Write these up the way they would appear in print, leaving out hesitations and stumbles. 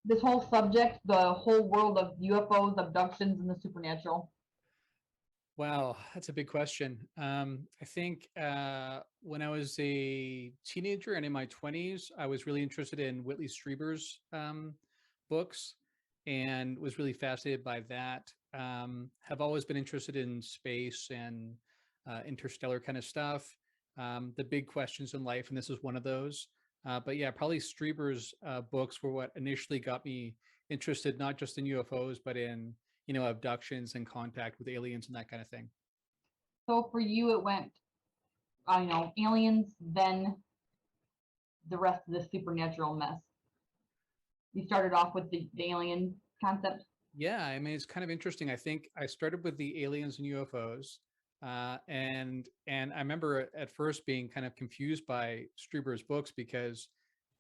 this whole subject, the whole world of UFOs, abductions, and the supernatural? Wow, that's a big question. I think when I was a teenager and in my 20s, I was really interested in Whitley Strieber's books and was really fascinated by that. Have always been interested in space and interstellar kind of stuff, the big questions in life, and this is one of those. But yeah, probably Strieber's books were what initially got me interested, not just in UFOs, but in abductions and contact with aliens and that kind of thing. So for you, it went, aliens, then the rest of the supernatural mess. You started off with the alien concept. Yeah, I mean, it's kind of interesting. I think I started with the aliens and UFOs. And I remember at first being kind of confused by Strieber's books because,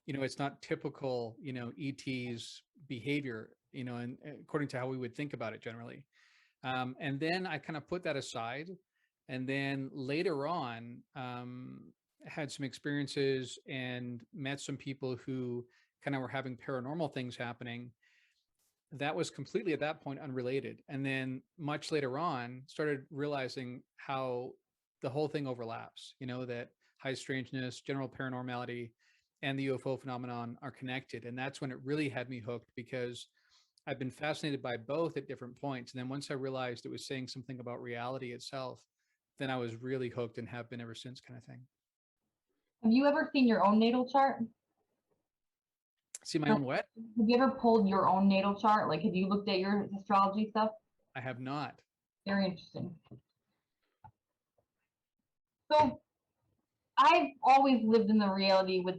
it's not typical, ET's behavior, and according to how we would think about it generally. And then I kind of put that aside. And then later on, had some experiences and met some people who kind of were having paranormal things happening. That was completely at that point unrelated. And then much later on, started realizing how the whole thing overlaps, that high strangeness, general paranormality, and the UFO phenomenon are connected. And that's when it really had me hooked, because I've been fascinated by both at different points. And then once I realized it was saying something about reality itself, then I was really hooked and have been ever since, kind of thing. Have you ever seen your own natal chart? See my own what? Have you ever pulled your own natal chart? Like, have you looked at your astrology stuff? I have not. Very interesting. So I've always lived in the reality with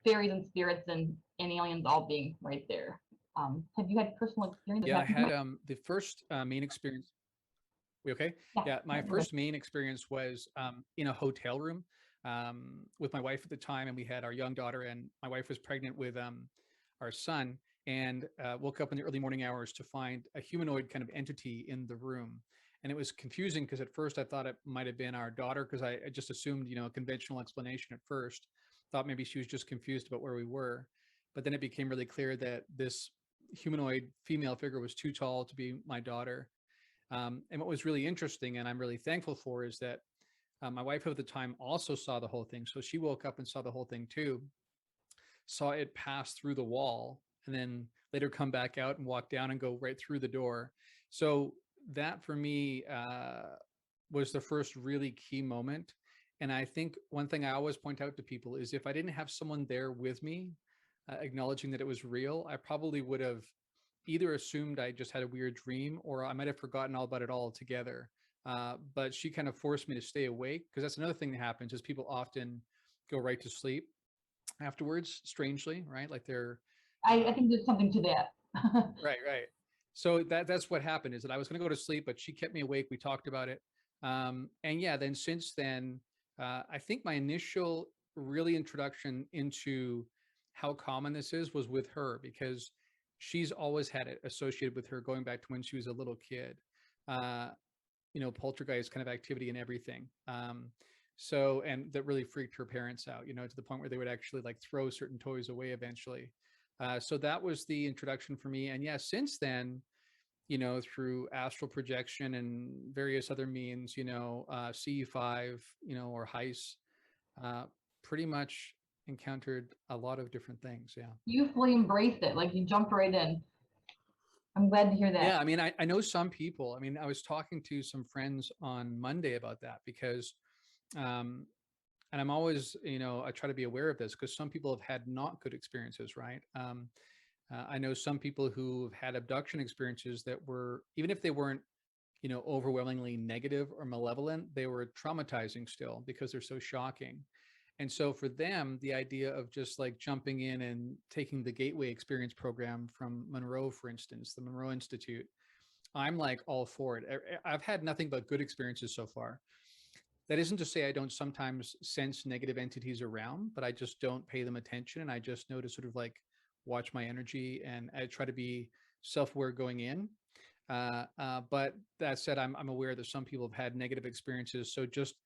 fairies and spirits and aliens all being right there. Have you had personal experience? Yeah, I had the first main experience. We okay? Yeah, my first main experience was in a hotel room with my wife at the time, and we had our young daughter, and my wife was pregnant with our son, and woke up in the early morning hours to find a humanoid kind of entity in the room. And it was confusing because at first I thought it might have been our daughter, because I just assumed, a conventional explanation at first. Thought maybe she was just confused about where we were. But then it became really clear that this humanoid female figure was too tall to be my daughter. And what was really interesting, and I'm really thankful for, is that my wife at the time also saw the whole thing. So she woke up and saw the whole thing too, saw it pass through the wall, and then later come back out and walk down and go right through the door. So that for me was the first really key moment. And I think one thing I always point out to people is if I didn't have someone there with me, acknowledging that it was real, I probably would have either assumed I just had a weird dream, or I might have forgotten all about it altogether. But she kind of forced me to stay awake, because that's another thing that happens is people often go right to sleep afterwards, strangely, right? Like they're I think there's something to that. right. So that's what happened, is that I was going to go to sleep, but she kept me awake. We talked about it. And yeah, then since then, I think my initial really introduction into how common this is was with her, because she's always had it associated with her going back to when she was a little kid. Poltergeist kind of activity and everything. So, and that really freaked her parents out, to the point where they would actually like throw certain toys away eventually. So that was the introduction for me. And yeah, since then, through astral projection and various other means, CE5, or HEIS, pretty much encountered a lot of different things. Yeah. You fully embraced it. Like, you jumped right in. I'm glad to hear that. Yeah. I mean, I know some people, I mean, I was talking to some friends on Monday about that, because, and I'm always, I try to be aware of this, because some people have had not good experiences, right? I know some people who've had abduction experiences that were, even if they weren't, overwhelmingly negative or malevolent, they were traumatizing still, because they're so shocking. And so for them, the idea of just like jumping in and taking the Gateway Experience program from Monroe, for instance, the Monroe Institute, I'm like all for it. I've had nothing but good experiences so far. That isn't to say I don't sometimes sense negative entities around, but I just don't pay them attention. And I just know to sort of like watch my energy, and I try to be self-aware going in. But that said, I'm aware that some people have had negative experiences. So just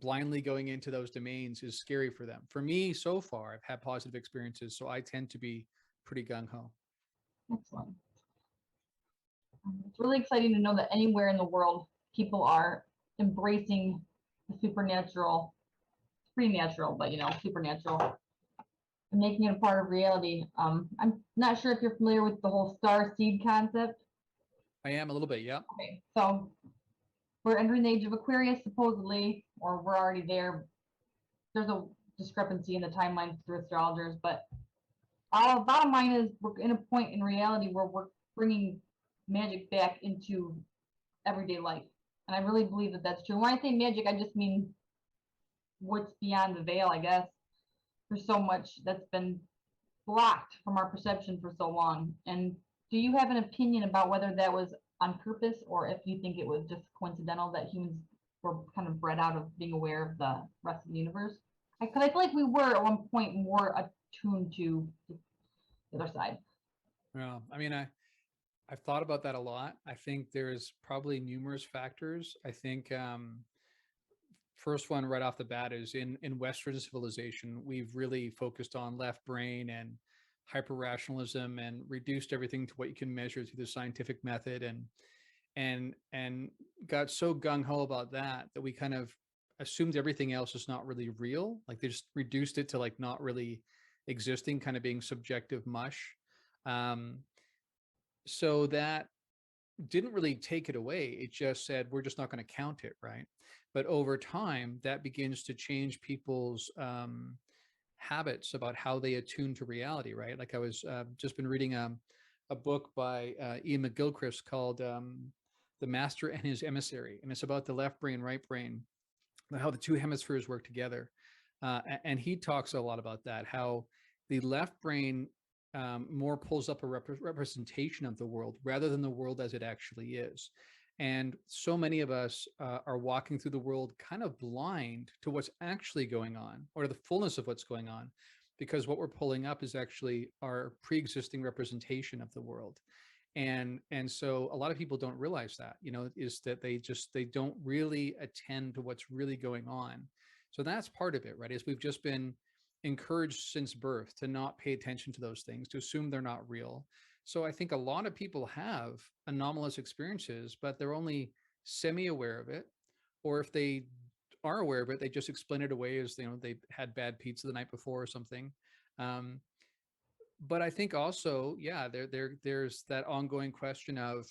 blindly going into those domains is scary for them. For me, so far, I've had positive experiences, so I tend to be pretty gung-ho. Excellent. It's really exciting to know that anywhere in the world, people are embracing the supernatural, pretty natural, but supernatural, and making it a part of reality. I'm not sure if you're familiar with the whole star seed concept. I am a little bit, yeah. Okay, so we're entering the age of Aquarius, supposedly, or we're already there. There's a discrepancy in the timelines through astrologers, but bottom line is we're in a point in reality where we're bringing magic back into everyday life. And I really believe that that's true. When I say magic, I just mean what's beyond the veil, I guess. There's so much that's been blocked from our perception for so long. And do you have an opinion about whether that was on purpose or if you think it was just coincidental that humans were kind of bred out of being aware of the rest of the universe? Because I feel like we were at one point more attuned to the other side. Well, I mean, I've thought about that a lot. I think there's probably numerous factors. I think first one right off the bat is in Western civilization, we've really focused on left brain and hyper rationalism and reduced everything to what you can measure through the scientific method, and got so gung-ho about that we kind of assumed everything else is not really real. Like they just reduced it to like not really existing, kind of being subjective mush. So that didn't really take it away. It just said, we're just not going to count it, right? But over time, that begins to change people's habits about how they attune to reality, right? Like I was just been reading a book by Ian McGilchrist called The Master and His Emissary. And it's about the left brain, right brain, how the two hemispheres work together. And he talks a lot about that, how the left brain more pulls up a representation of the world rather than the world as it actually is. And so many of us are walking through the world kind of blind to what's actually going on, or to the fullness of what's going on, because what we're pulling up is actually our pre-existing representation of the world. And so a lot of people don't realize that, is that they don't really attend to what's really going on. So that's part of it, right? Is we've just been encouraged since birth to not pay attention to those things, to assume they're not real. So I think a lot of people have anomalous experiences, but they're only semi-aware of it. Or if they are aware of it, they just explain it away as, they had bad pizza the night before or something. But I think also, yeah, there's that ongoing question of,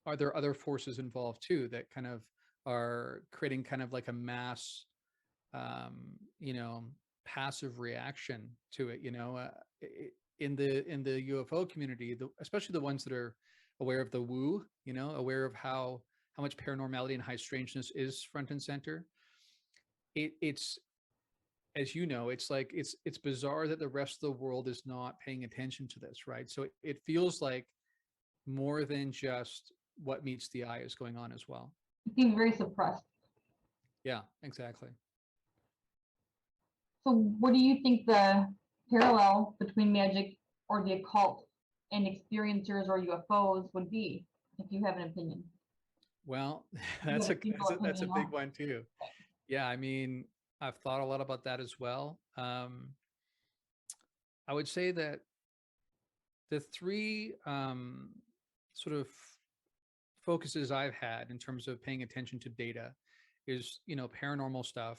are there other forces involved too that kind of are creating kind of like a mass, passive reaction to it, in the UFO community, especially the ones that are aware of the woo, aware of how much paranormality and high strangeness is front and center. It's, as you know, it's like, it's bizarre that the rest of the world is not paying attention to this, right? So it feels like more than just what meets the eye is going on as well. It seems very suppressed. Yeah, exactly. So what do you think the parallel between magic or the occult and experiencers or UFOs would be, if you have an opinion? Well, that's a big one too. Yeah, I mean, I've thought a lot about that as well. I would say that the three sort of focuses I've had in terms of paying attention to data is, paranormal stuff,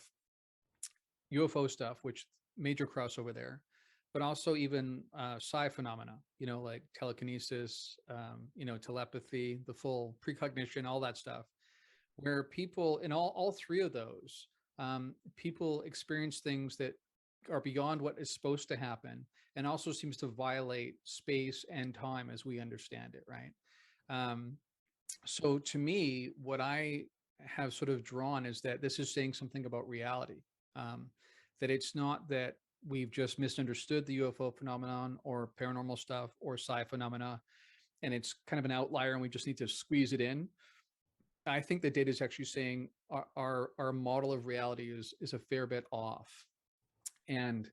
UFO stuff, which major crossover there, but also even psi phenomena, like telekinesis, telepathy, the full precognition, all that stuff, where people in all three of those, people experience things that are beyond what is supposed to happen, and also seems to violate space and time as we understand it, right? So to me, what I have sort of drawn is that this is saying something about reality, that it's not that we've just misunderstood the UFO phenomenon or paranormal stuff or psi phenomena, and it's kind of an outlier and we just need to squeeze it in. I think the data is actually saying our model of reality is a fair bit off. And,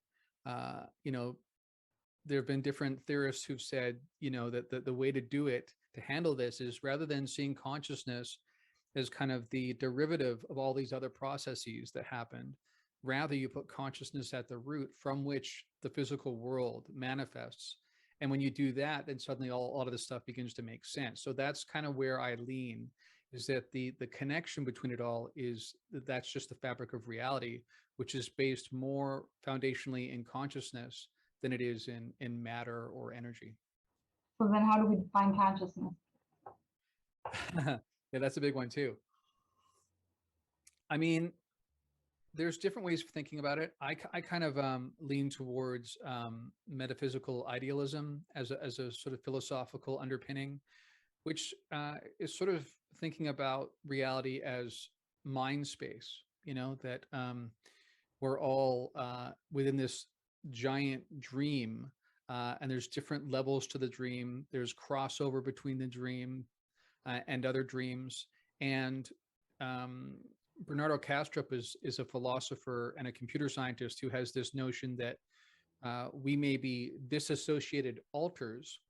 there have been different theorists who've said, that the way to do it, to handle this, is rather than seeing consciousness as kind of the derivative of all these other processes that happened, rather you put consciousness at the root from which the physical world manifests. And when you do that, then suddenly a lot of this stuff begins to make sense. So that's kind of where I lean, is that the connection between it all is that's just the fabric of reality, which is based more foundationally in consciousness than it is in matter or energy. So then how do we define consciousness? Yeah, that's a big one too. I mean, there's different ways of thinking about it. I kind of lean towards metaphysical idealism as a sort of philosophical underpinning, which is sort of thinking about reality as mind space, that we're all within this giant dream, and there's different levels to the dream. There's crossover between the dream and other dreams. And Bernardo Kastrup is a philosopher and a computer scientist who has this notion that we may be disassociated alters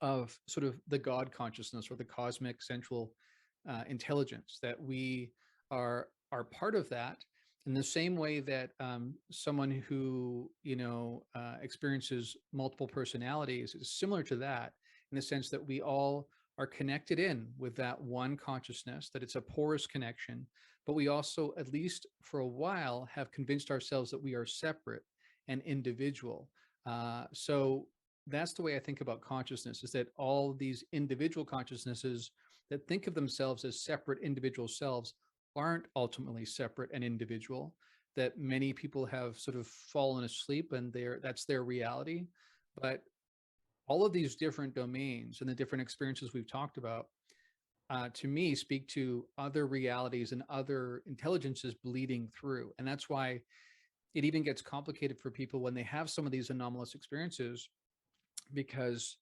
of sort of the God consciousness or the cosmic central intelligence, that we are part of that in the same way that someone who experiences multiple personalities is similar to that, in the sense that we all are connected in with that one consciousness, that it's a porous connection, but we also, at least for a while, have convinced ourselves that we are separate and individual. So that's the way I think about consciousness, is that all these individual consciousnesses that think of themselves as separate individual selves aren't ultimately separate and individual, that many people have sort of fallen asleep and that's their reality. But all of these different domains and the different experiences we've talked about, to me, speak to other realities and other intelligences bleeding through. And that's why it even gets complicated for people when they have some of these anomalous experiences, because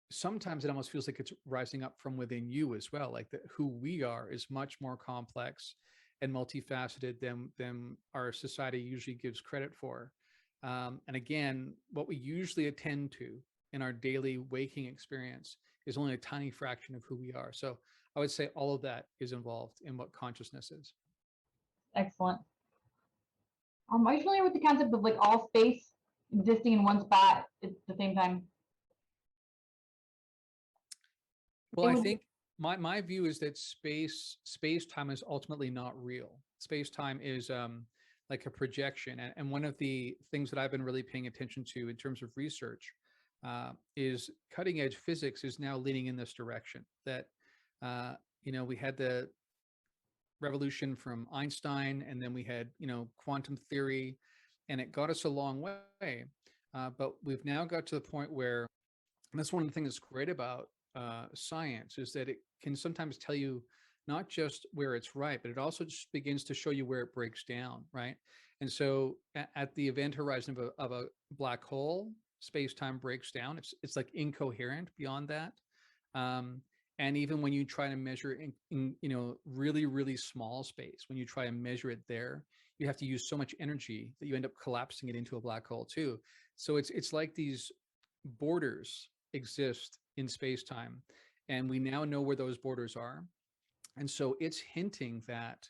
sometimes it almost feels like it's rising up from within you as well. Like who we are is much more complex and multifaceted than our society usually gives credit for. And again, what we usually attend to in our daily waking experience is only a tiny fraction of who we are. So I would say all of that is involved in what consciousness is. Excellent. Are you familiar with the concept of like all space existing in one spot at the same time? Well, I think my view is that space time is ultimately not real. Space time is like a projection. And one of the things that I've been really paying attention to in terms of research is cutting edge physics is now leaning in this direction. That we had the revolution from Einstein, and then we had quantum theory, and it got us a long way. But we've now got to the point where, and that's one of the things that's great about science, is that it can sometimes tell you not just where it's right, but it also just begins to show you where it breaks down, right? And so at the event horizon of a black hole, space-time breaks down. It's like incoherent beyond that. And even when you try to measure in really, really small space, when you try to measure it there, you have to use so much energy that you end up collapsing it into a black hole too. So it's like these borders exist in space-time, and we now know where those borders are. And so it's hinting that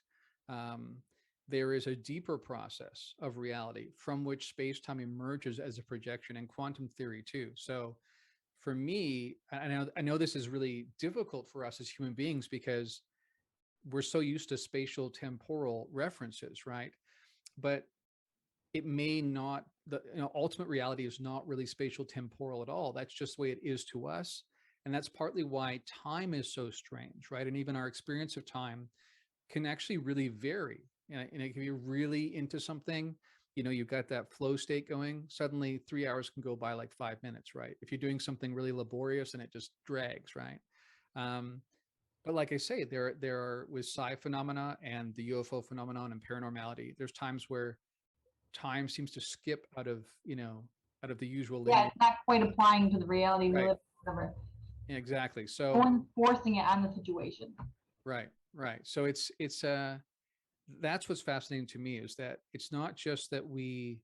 there is a deeper process of reality from which space-time emerges as a projection, and quantum theory too. So for me, I know this is really difficult for us as human beings because we're so used to spatial temporal references, right? But it may not, the ultimate reality is not really spatial temporal at all. That's just the way it is to us. And that's partly why time is so strange, right? And even our experience of time can actually really vary. And if you're really into something, you've got that flow state going, suddenly 3 hours can go by like 5 minutes, right? If you're doing something really laborious and it just drags, right? But like I say, there are, with psi phenomena and the UFO phenomenon and paranormality, there's times where time seems to skip out of the usual linear. Yeah, it's not quite applying to the reality we Right. live in. Whatever. Exactly. No So one's forcing it on the situation. right. So it's that's what's fascinating to me, is that it's not just that we,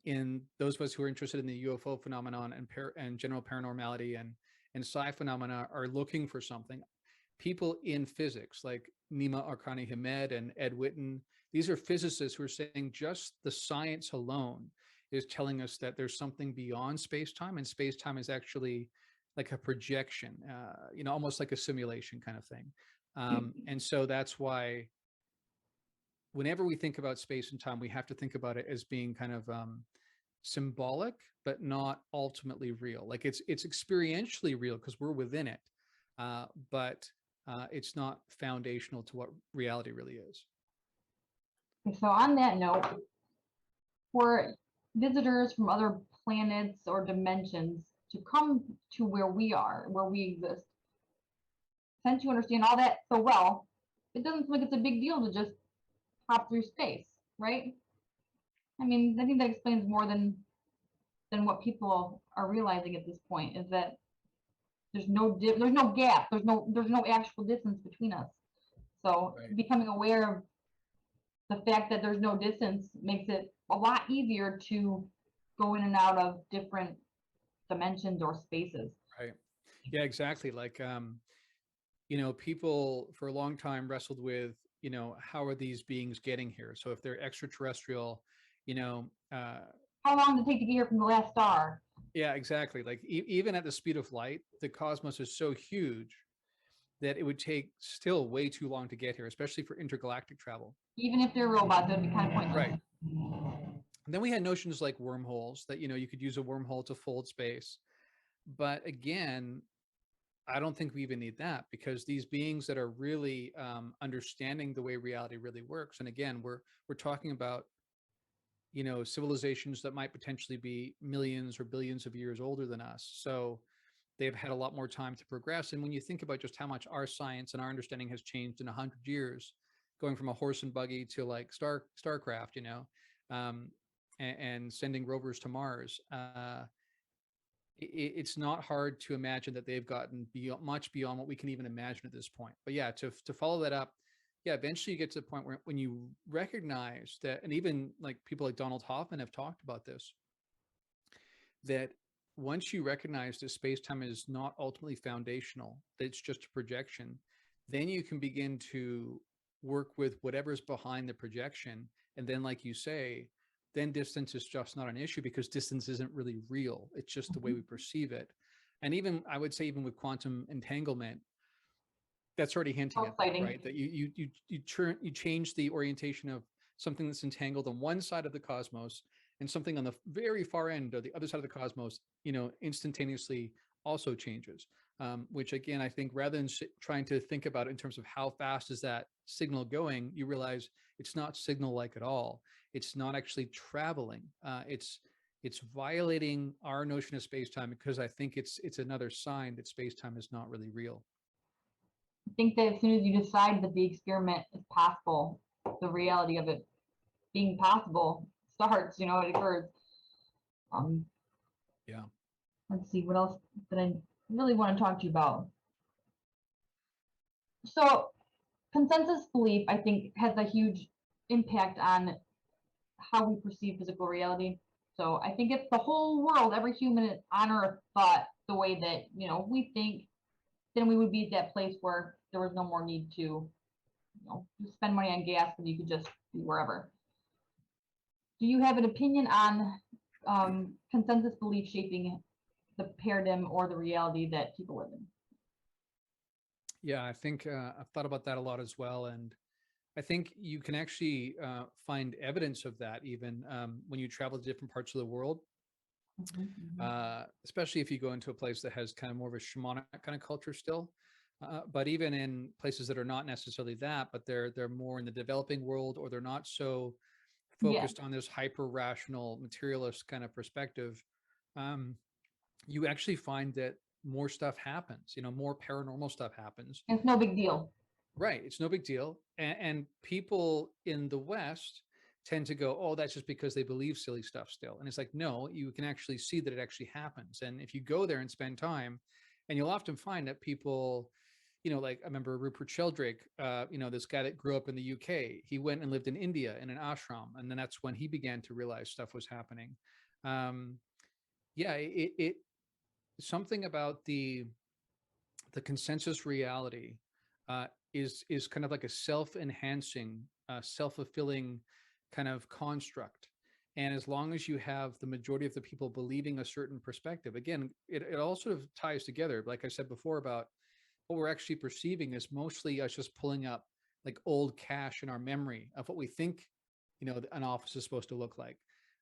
in those of us who are interested in the UFO phenomenon and general paranormality and psi phenomena, are looking for something. People in physics like Nima Arkani Hamed and Ed Witten, these are physicists who are saying just the science alone is telling us that there's something beyond space-time, and space-time is actually like a projection, almost like a simulation kind of thing. And so that's why whenever we think about space and time, we have to think about it as being kind of symbolic, but not ultimately real. Like it's experientially real because we're within it, but it's not foundational to what reality really is. So on that note, for visitors from other planets or dimensions to come to where we are, where we exist, since you understand all that so well, it doesn't seem like it's a big deal to just hop through space, right? I mean, I think that explains more than what people are realizing at this point, is that there's no gap, there's no actual distance between us. So Right. becoming aware of the fact that there's no distance makes it a lot easier to go in and out of different dimensions or spaces. Right. Yeah, exactly. Like, people for a long time wrestled with, how are these beings getting here? So if they're extraterrestrial, How long did it take to get here from the last star? yeah, exactly. Like even at the speed of light, the cosmos is so huge that it would take still way too long to get here, especially for intergalactic travel. Even if they're robots, it would be kind of pointless. Right. And then we had notions like wormholes that, you could use a wormhole to fold space. But again, I don't think we even need that, because these beings that are really understanding the way reality really works. And again, we're talking about, civilizations that might potentially be millions or billions of years older than us. So they've had a lot more time to progress. And when you think about just how much our science and our understanding has changed in 100 years, going from a horse and buggy to like starcraft, and sending rovers to Mars, it's not hard to imagine that they've gotten much beyond what we can even imagine at this point. But yeah, to follow that up, yeah, eventually you get to the point where when you recognize that, and even like people like Donald Hoffman have talked about this, that once you recognize that space-time is not ultimately foundational, that it's just a projection, then you can begin to work with whatever's behind the projection. And then, like you say, then distance is just not an issue, because distance isn't really real. It's just the way we perceive it. And even, I would say, even with quantum entanglement, that's already hinting at that, right? That you change the orientation of something that's entangled on one side of the cosmos, and something on the very far end or the other side of the cosmos, instantaneously also changes. Which again, I think rather than trying to think about it in terms of how fast is that signal going, you realize it's not signal-like at all. It's not actually traveling. It's violating our notion of space-time, because I think it's another sign that space-time is not really real. I think that as soon as you decide that the experiment is possible, the reality of it being possible starts, it occurs. Yeah. Let's see, what else that I really want to talk to you about. So consensus belief, I think, has a huge impact on how we perceive physical reality. So I think if the whole world, every human on Earth thought the way that, we think, then we would be at that place where there was no more need to, spend money on gas, and you could just be wherever. Do you have an opinion on consensus belief shaping the paradigm or the reality that people live in? Yeah, I think I've thought about that a lot as well. And I think you can actually find evidence of that even when you travel to different parts of the world, especially if you go into a place that has kind of more of a shamanic kind of culture still. But even in places that are not necessarily that, but they're more in the developing world, or they're not so focused on this hyper rational materialist kind of perspective, you actually find that more stuff happens, more paranormal stuff happens. It's no big deal. Right. It's no big deal. And people in the West tend to go, oh, that's just because they believe silly stuff still. And it's like, no, you can actually see that it actually happens. And if you go there and spend time, and you'll often find that people, like I remember Rupert Sheldrake, this guy that grew up in the UK, he went and lived in India in an ashram. And then that's when he began to realize stuff was happening. Yeah, it something about the consensus reality is kind of like a self-enhancing, self-fulfilling kind of construct. And as long as you have the majority of the people believing a certain perspective, again, it all sort of ties together. Like I said before, about what we're actually perceiving is mostly us just pulling up like old cache in our memory of what we think, an office is supposed to look like.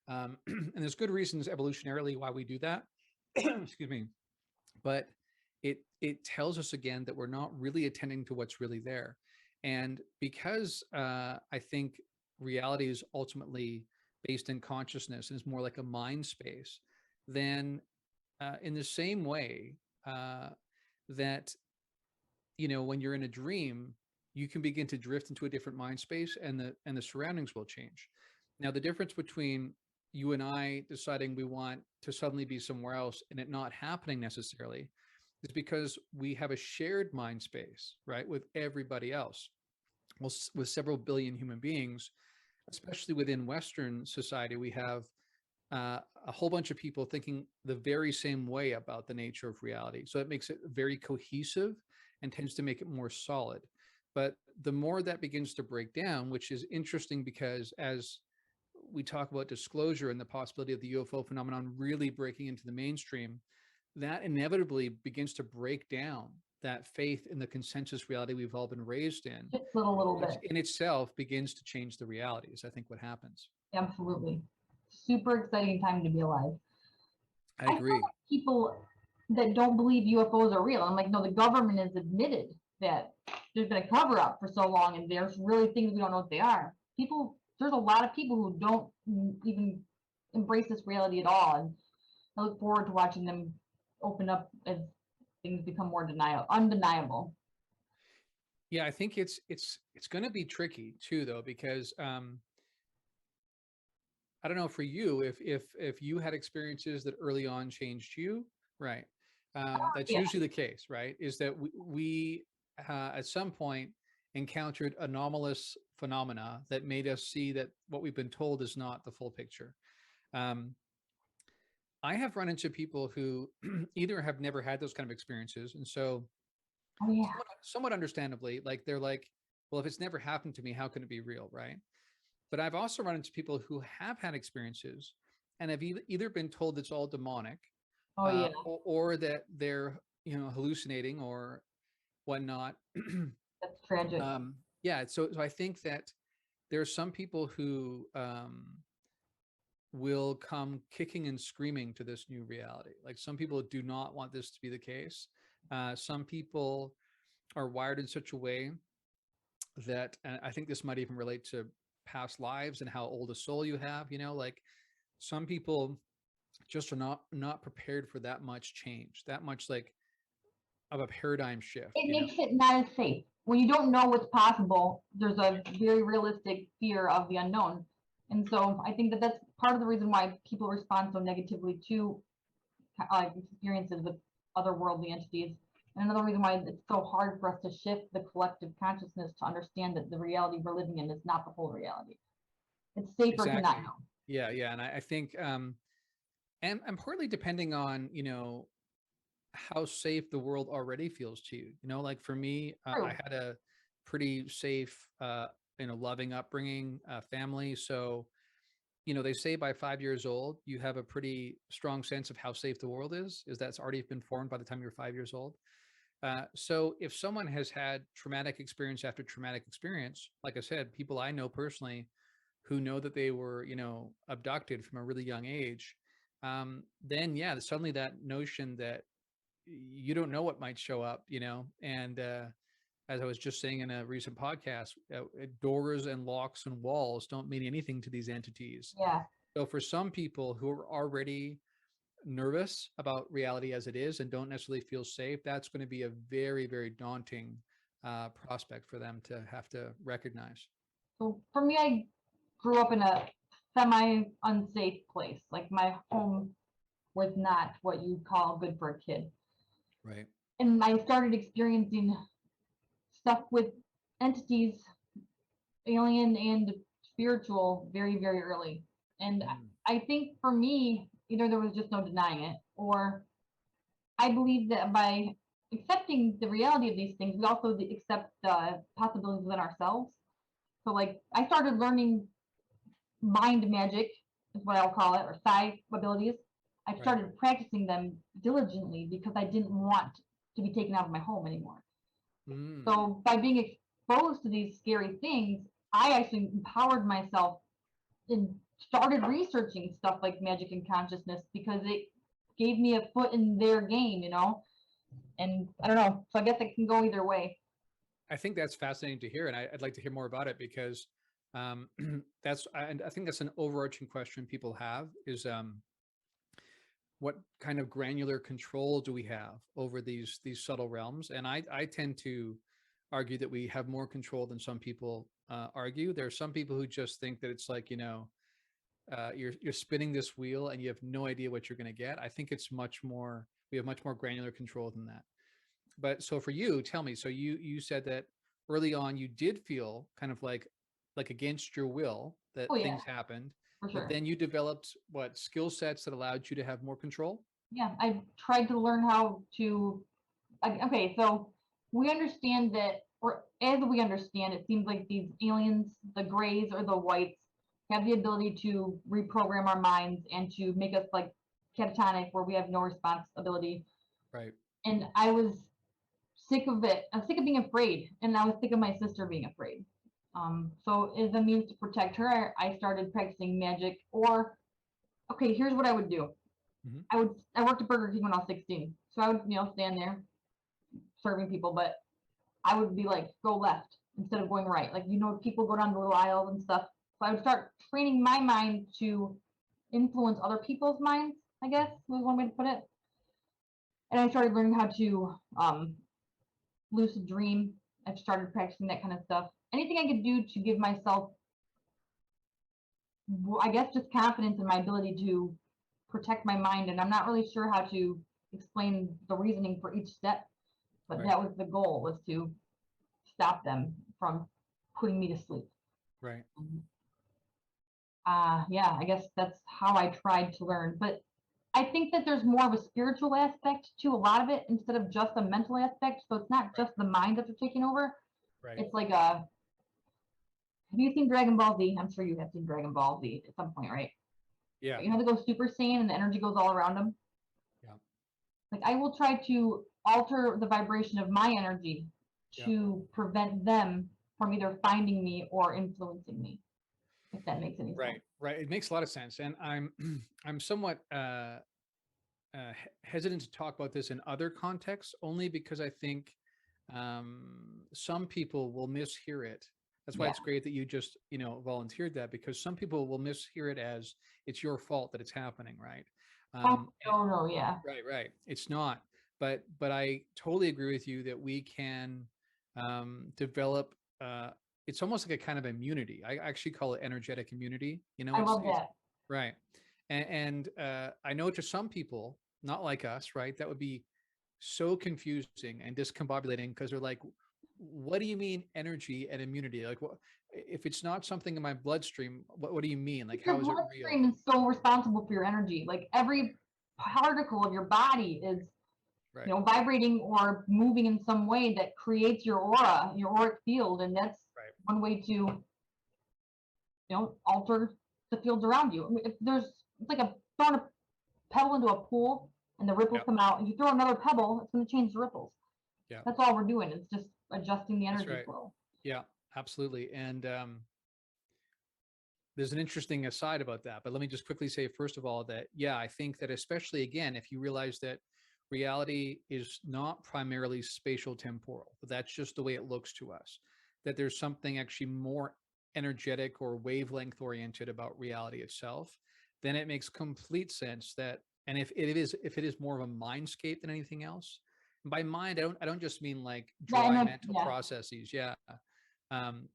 And there's good reasons evolutionarily why we do that. Excuse me. But it tells us again that we're not really attending to what's really there. And because I think reality is ultimately based in consciousness and is more like a mind space, then in the same way that, when you're in a dream, you can begin to drift into a different mind space, and the surroundings will change. Now, the difference between you and I deciding we want to suddenly be somewhere else and it not happening necessarily is because we have a shared mind space, right, with everybody else. Well, with several billion human beings, especially within Western society, we have a whole bunch of people thinking the very same way about the nature of reality. So it makes it very cohesive and tends to make it more solid. But the more that begins to break down, which is interesting because as we talk about disclosure and the possibility of the UFO phenomenon really breaking into the mainstream, that inevitably begins to break down that faith in the consensus reality we've all been raised in, Just a little which bit. in itself begins to change the realities. I think what happens. Absolutely. Super exciting time to be alive. I agree. Feel like people that don't believe UFOs are real. I'm like, no, the government has admitted that there's been a cover up for so long and there's really things we don't know what they are. There's a lot of people who don't even embrace this reality at all. And I look forward to watching them open up as things become more undeniable. Yeah, I think it's going to be tricky too, though, because I don't know for you if you had experiences that early on changed you, right? That's usually the case, right? Is that we at some point encountered anomalous phenomena that made us see that what we've been told is not the full picture. I have run into people who either have never had those kind of experiences, and so somewhat understandably, like they're like, well, if it's never happened to me, how can it be real, right? But I've also run into people who have had experiences and have either been told it's all demonic, or that they're hallucinating or whatnot. That's tragic. Yeah, so I think that there are some people who will come kicking and screaming to this new reality. Like some people do not want this to be the case. Some people are wired in such a way that, and I think this might even relate to past lives and how old a soul you have, like some people just are not prepared for that much change, that much like of a paradigm shift. It makes it not as safe. When you don't know what's possible, there's a very realistic fear of the unknown. And so I think that that's part of the reason why people respond so negatively to experiences with otherworldly entities. And another reason why it's so hard for us to shift the collective consciousness to understand that the reality we're living in is not the whole reality. It's safer to not know. Yeah. And I think, and partly depending on, how safe the world already feels to you. Like for me, I had a pretty safe, loving upbringing, family. So, they say by 5 years old, you have a pretty strong sense of how safe the world is that's already been formed by the time you're 5 years old. So if someone has had traumatic experience after traumatic experience, like I said, people I know personally who know that they were, abducted from a really young age, then yeah, suddenly that notion that you don't know what might show up, and as I was just saying in a recent podcast, doors and locks and walls don't mean anything to these entities. Yeah. So for some people who are already nervous about reality as it is and don't necessarily feel safe, that's going to be a very, very daunting prospect for them to have to recognize. So for me, I grew up in a semi-unsafe place. Like my home was not what you'd call good for a kid. Right. And I started experiencing stuff with entities, alien and spiritual, very, very early. And I think for me, either there was just no denying it, or I believe that by accepting the reality of these things, we also accept the possibilities within ourselves. So like I started learning mind magic is what I'll call it, or psi abilities. I Right. started practicing them diligently because I didn't want to be taken out of my home anymore. Mm. So by being exposed to these scary things, I actually empowered myself and started researching stuff like magic and consciousness because it gave me a foot in their game, you know? And I don't know. So I guess it can go either way. I think that's fascinating to hear, and I'd like to hear more about it because and I think that's an overarching question people have is what kind of granular control do we have over these subtle realms? And I tend to argue that we have more control than some people argue. There are some people who just think that it's like, you're spinning this wheel and you have no idea what you're going to get. I think it's much more, we have much more granular control than that. But so for you, tell me, so you said that early on you did feel kind of like against your will that Oh yeah, things happened, for but sure. then you developed what skill sets that allowed you to have more control? Yeah, I tried to learn how to. Okay, so we understand that, or as we understand, it seems like these aliens, the grays or the whites, have the ability to reprogram our minds and to make us like catatonic, where we have no responsibility. Right. And I was sick of it. I was sick of being afraid, and I was sick of my sister being afraid. So as a means to protect her, I started practicing magic. Or okay, here's what I would do. Hmm. I worked at Burger King when I was 16, so I would stand there serving people, but I would be like, go left instead of going right. Like, people go down the little aisles and stuff. So I would start training my mind to influence other people's minds, I guess was one way to put it. And I started learning how to lucid dream. I started practicing that kind of stuff. Anything I could do to give myself, I guess, just confidence in my ability to protect my mind. And I'm not really sure how to explain the reasoning for each step, but Right. that was the goal, was to stop them from putting me to sleep. Right. Yeah, I guess that's how I tried to learn. But I think that there's more of a spiritual aspect to a lot of it instead of just a mental aspect. So it's not Right. just the mind that they're taking over. Right. It's like a, have you seen Dragon Ball Z? I'm sure you have seen Dragon Ball Z at some point, right? Yeah. You know, they go Super Saiyan and the energy goes all around them. Yeah. Like I will try to alter the vibration of my energy Yeah. to prevent them from either finding me or influencing me, if that makes any sense. Right. Right. It makes a lot of sense. And I'm I'm somewhat hesitant to talk about this in other contexts, only because I think some people will mishear it. That's why Yeah. it's great that you just, volunteered that, because some people will mishear it as it's your fault that it's happening, right? Oh, Um, no, no, yeah. right, right. It's not. But I totally agree with you that we can develop. It's almost like a kind of immunity. I actually call it energetic immunity. I love It's that. right. And I know to some people, not like us, right, that would be so confusing and discombobulating because they're like, what do you mean energy and immunity? Like, what if it's not something in my bloodstream? What do you mean? Like, Your how is it real? bloodstream is so responsible for your energy. Like every particle of your body is, Right, vibrating or moving in some way that creates your aura, your auric field, and that's right. one way to, alter the fields around you. I mean, if there's, it's like throwing a pebble into a pool and the ripples Yep, come out. If you throw another pebble, it's going to change the ripples. yep. That's all we're doing. It's just adjusting the That's energy right. flow. Yeah, absolutely. And there's an interesting aside about that. But let me just quickly say, first of all, that, yeah, I think that especially again, if you realize that reality is not primarily spatial temporal, but that's just the way it looks to us, that there's something actually more energetic or wavelength oriented about reality itself, then it makes complete sense that, and if it is more of a mindscape than anything else, and by mind, I don't just mean like Yeah, and dry then, mental yeah, processes. Yeah. Um,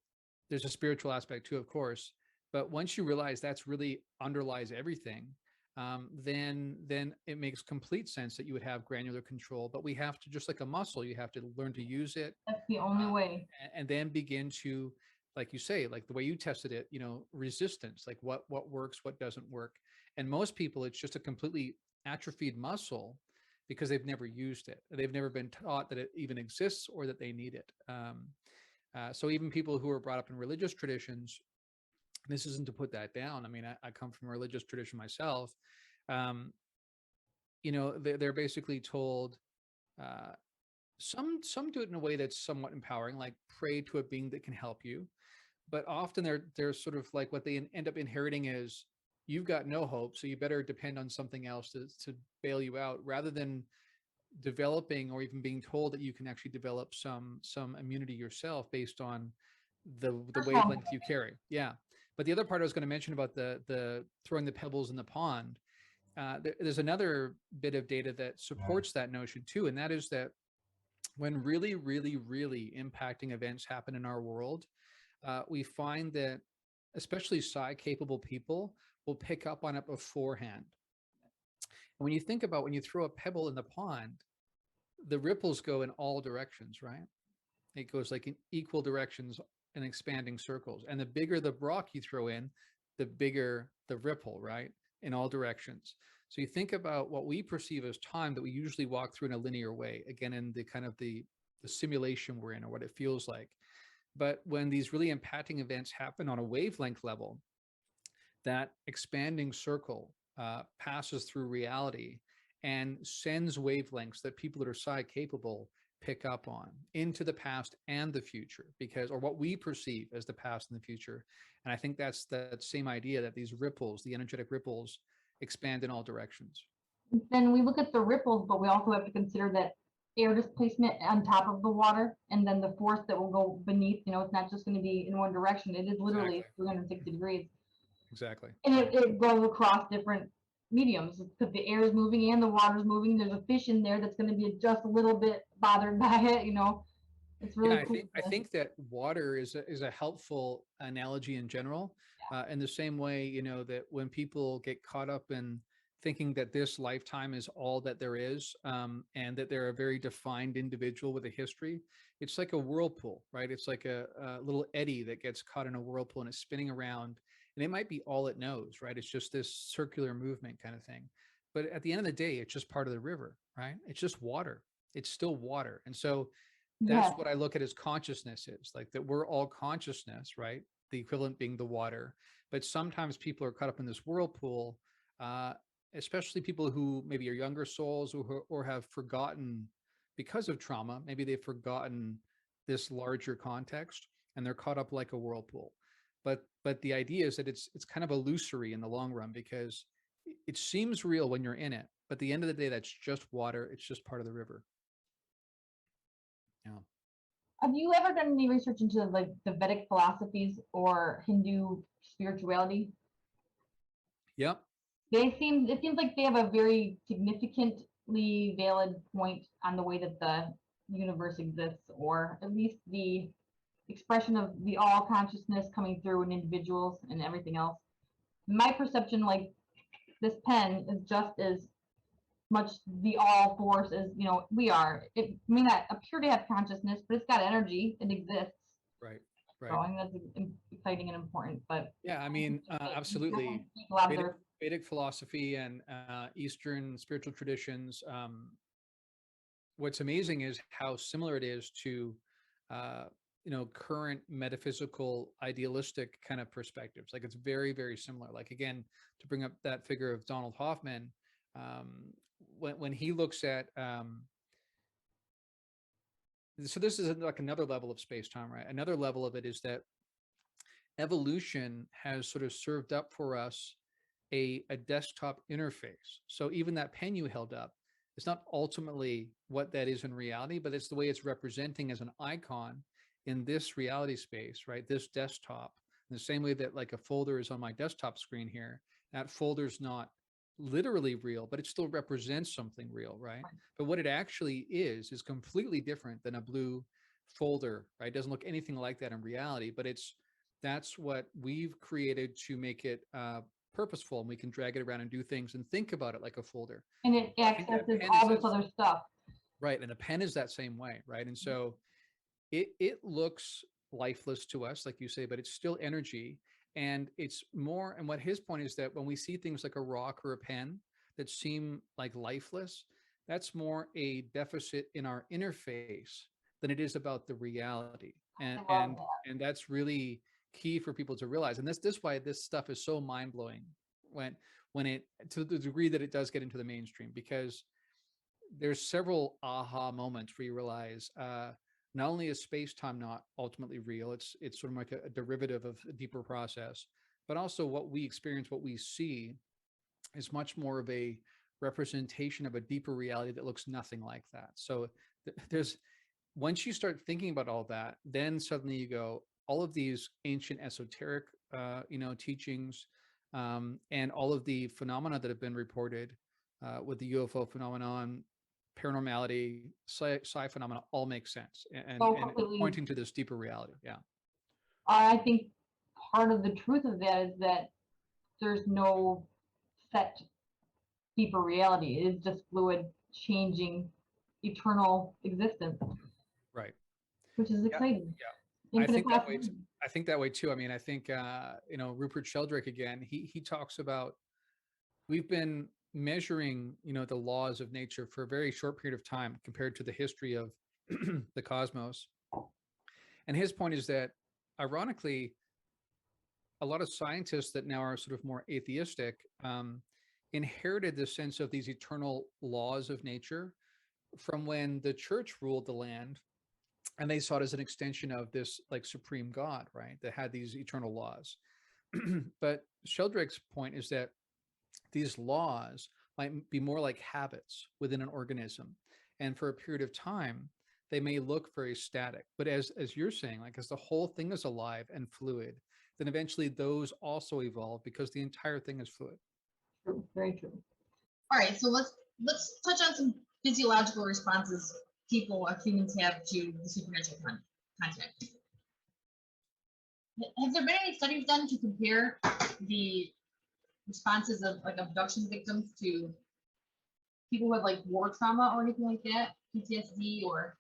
there's a spiritual aspect too, of course, but once you realize that's really underlies everything, then it makes complete sense that you would have granular control. But we have to, just like a muscle, you have to learn to use it, that's the only way. and then begin to, like you say, like the way you tested it, resistance, like what works, what doesn't work. And most people, it's just a completely atrophied muscle because they've never used it. They've never been taught that it even exists or that they need it. So even people who are brought up in religious traditions, this isn't to put that down. I mean, I come from a religious tradition myself. Um, they're basically told, uh, some do it in a way that's somewhat empowering, like pray to a being that can help you. But often they're sort of like, what they end up inheriting is, you've got no hope, so you better depend on something else to bail you out, rather than developing, or even being told that you can actually develop some immunity yourself based on the Personal. wavelength you carry. Yeah. But the other part I was going to mention about the throwing the pebbles in the pond, there's another bit of data that supports that notion too, and that is that when really, really, really impacting events happen in our world, we find that especially psi capable people will pick up on it beforehand. And when you think about, when you throw a pebble in the pond, the ripples go in all directions, right? It goes like in equal directions and expanding circles. And the bigger the rock you throw in, the bigger the ripple, right? In all directions. So you think about what we perceive as time, that we usually walk through in a linear way, again, in the kind of the simulation we're in, or what it feels like. But when these really impacting events happen on a wavelength level, that expanding circle passes through reality and sends wavelengths that people that are psi capable pick up on into the past and the future, because, or what we perceive as the past and the future. And I think that's that same idea, that these ripples, the energetic ripples, expand in all directions. Then we look at the ripples, but we also have to consider that air displacement on top of the water, and then the force that will go beneath. It's not just going to be in one direction. It is literally Exactly. 360 degrees. Exactly. And it goes across different mediums, because the air is moving and the water is moving. There's a fish in there that's going to be just a little bit bothered by it. It's Yeah, really cool. I think that water is a helpful analogy in general. In the same way, that when people get caught up in thinking that this lifetime is all that there is, and that they're a very defined individual with a history, it's like a whirlpool, right? It's like a little eddy that gets caught in a whirlpool and is spinning around, and it might be all it knows, right? It's just this circular movement kind of thing. But at the end of the day, it's just part of the river, right? It's just water. It's still water. And so that's Yeah. what I look at as consciousness is, like, that we're all consciousness, right? The equivalent being the water. But sometimes people are caught up in this whirlpool, uh, especially people who maybe are younger souls, or have forgotten because of trauma. Maybe they've forgotten this larger context, and they're caught up like a whirlpool. But the idea is that it's kind of illusory in the long run, because it seems real when you're in it. But at the end of the day, that's just water. It's just part of the river. Yeah. Have you ever done any research into like the Vedic philosophies or Hindu spirituality? Yep. It seems like they have a very significantly valid point on the way that the universe exists, or at least the expression of the all consciousness coming through in individuals and everything else. My perception, like this pen, is just as much the all force as we are. It may not appear to have consciousness, but it's got energy. It exists. Right. So Right. I think that's exciting and important. But Yeah, I mean, absolutely. a lot of Vedic, their Vedic philosophy and Eastern spiritual traditions. What's amazing is how similar it is to, uh, current metaphysical, idealistic kind of perspectives. Like, it's very, very similar. Like, again, to bring up that figure of Donald Hoffman, when he looks at, so this is like another level of space time, right? Another level of it is that evolution has sort of served up for us a desktop interface. So even that pen you held up, it's not ultimately what that is in reality, but it's the way it's representing as an icon in this reality space, right? This desktop, in the same way that like a folder is on my desktop screen here, that folder's not literally real, but it still represents something real, right? But what it actually is completely different than a blue folder, right? It doesn't look anything like that in reality, but that's what we've created to make it purposeful, and we can drag it around and do things and think about it like a folder. and it I think that accesses pen all is this other stuff. right, and a pen is that same way, right? And so it looks lifeless to us, like you say, but it's still energy, and it's more. And what his point is, that when we see things like a rock or a pen that seem like lifeless, that's more a deficit in our interface than it is about the reality. I And love and that. and that's really key for people to realize. And this why this stuff is so mind-blowing when it, to the degree that it does get into the mainstream, because there's several aha moments where you realize not only is space-time not ultimately real, it's sort of like a derivative of a deeper process, but also what we experience, what we see, is much more of a representation of a deeper reality that looks nothing like that. So there's, once you start thinking about all that, then suddenly you go, all of these ancient esoteric, teachings, and all of the phenomena that have been reported with the UFO phenomenon, paranormality, psi phenomena, all make sense, and pointing to this deeper reality. Yeah. I think part of the truth of that is that there's no set deeper reality. It is just fluid, changing, eternal existence. Right. Which is exciting. Yeah. I think that way. I think that way too. I mean, I think Rupert Sheldrake again. He talks about, we've been measuring the laws of nature for a very short period of time compared to the history of the cosmos. And his point is that, ironically, a lot of scientists that now are sort of more atheistic inherited the sense of these eternal laws of nature from when the church ruled the land, and they saw it as an extension of this like supreme God, right, that had these eternal laws. But Sheldrake's point is that these laws might be more like habits within an organism, and for a period of time they may look very static, but as you're saying, like as the whole thing is alive and fluid, then eventually those also evolve because the entire thing is fluid. True, very true. All right, so let's touch on some physiological responses people or humans have to the supernatural contact. Have there been any studies done to compare the responses of like abduction victims to people who have like war trauma or anything like that, PTSD, or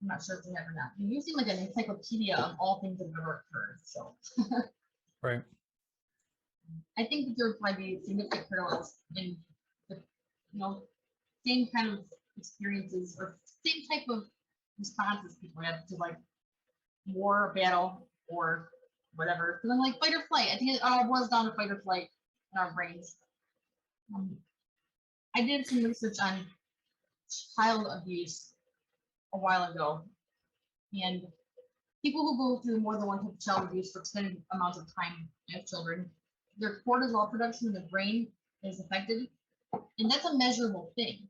I'm not sure if they have or not. You seem like an encyclopedia of all things that have ever occurred. So, right. I think that there would probably be significant parallels in the, same kind of experiences or same type of responses people have to like war, battle, or whatever. So then, like fight or flight. I think it all boils down to fight or flight in our brains. I did some research on child abuse a while ago, and people who go through more than one type of child abuse for extended amounts of time as children, their cortisol production in the brain is affected, and that's a measurable thing.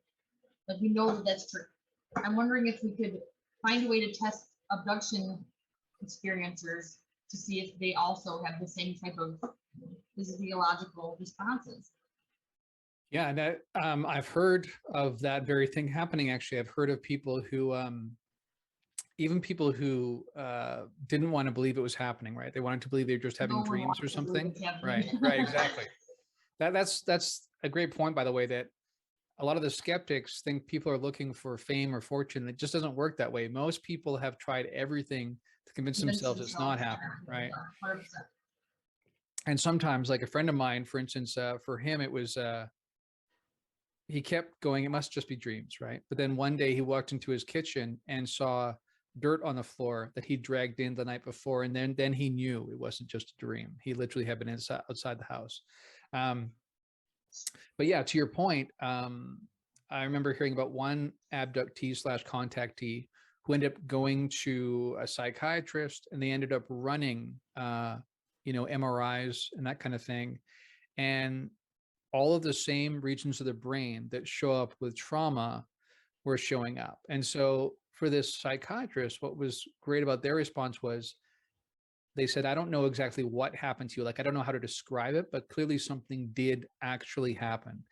Like we know that that's true. I'm wondering if we could find a way to test abduction experiencers to see if they also have the same type of physiological responses. Yeah, that I've heard of that very thing happening. Actually, I've heard of people who, even people who didn't want to believe it was happening. Right? They wanted to believe they were just having dreams or something. Right. Right. Exactly. That's a great point, by the way. That a lot of the skeptics think people are looking for fame or fortune. It just doesn't work that way. Most people have tried everything to convince themselves it's not happening. Right. 100%. And sometimes, like a friend of mine, for instance, for him, it was. He kept going, it must just be dreams, right? But then one day he walked into his kitchen and saw dirt on the floor that he dragged in the night before, and then he knew it wasn't just a dream. He literally had been outside the house. But yeah, to your point, I remember hearing about one abductee/contactee who ended up going to a psychiatrist, and they ended up running, MRIs and that kind of thing, and all of the same regions of the brain that show up with trauma were showing up. And so for this psychiatrist, what was great about their response was they said, I don't know exactly what happened to you. Like, I don't know how to describe it, but clearly something did actually happen.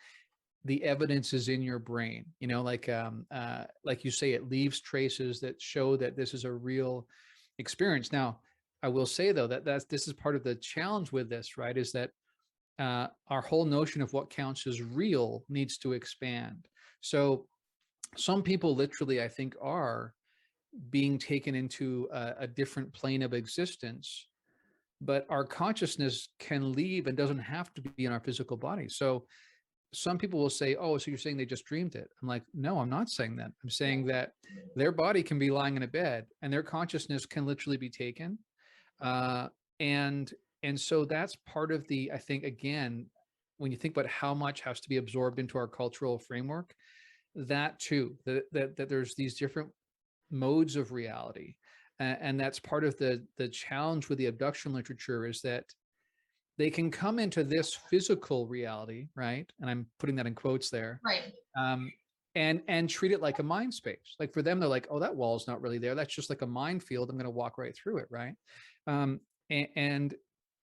The evidence is in your brain, like you say, it leaves traces that show that this is a real experience. Now, I will say though, this is part of the challenge with this, right? Is that our whole notion of what counts as real needs to expand. So some people literally, I think, are being taken into a different plane of existence, but our consciousness can leave and doesn't have to be in our physical body. So some people will say, oh, so you're saying they just dreamed it? I'm like, no, I'm not saying that. I'm saying that their body can be lying in a bed and their consciousness can literally be taken. and so that's part of the, I think, again, when you think about how much has to be absorbed into our cultural framework, that too, that there's these different modes of reality. And that's part of the challenge with the abduction literature, is that they can come into this physical reality, right? And I'm putting that in quotes there. Right. And treat it like a mind space. Like for them, they're like, oh, that wall's not really there. That's just like a minefield. I'm going to walk right through it, right? And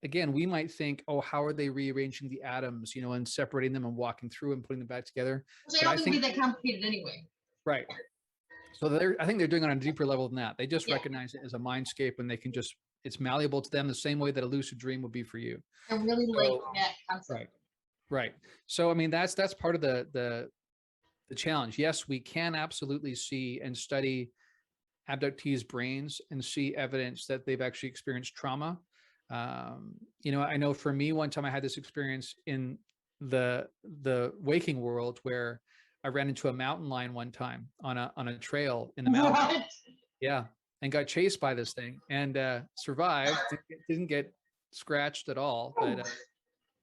again, we might think, oh, how are they rearranging the atoms, you know, and separating them and walking through and putting them back together? Which I don't think it'd be that complicated anyway. Right. So I think they're doing it on a deeper level than that. They just recognize it as a mindscape, and they can just, it's malleable to them the same way that a lucid dream would be for you. I really like that concept. Right. Right. So, I mean, that's part of the challenge. Yes, we can absolutely see and study abductees' brains and see evidence that they've actually experienced trauma. You know, I know for me, one time I had this experience in the waking world where I ran into a mountain lion one time on a trail in the mountains. What? Yeah, and got chased by this thing and survived. Didn't get scratched at all, but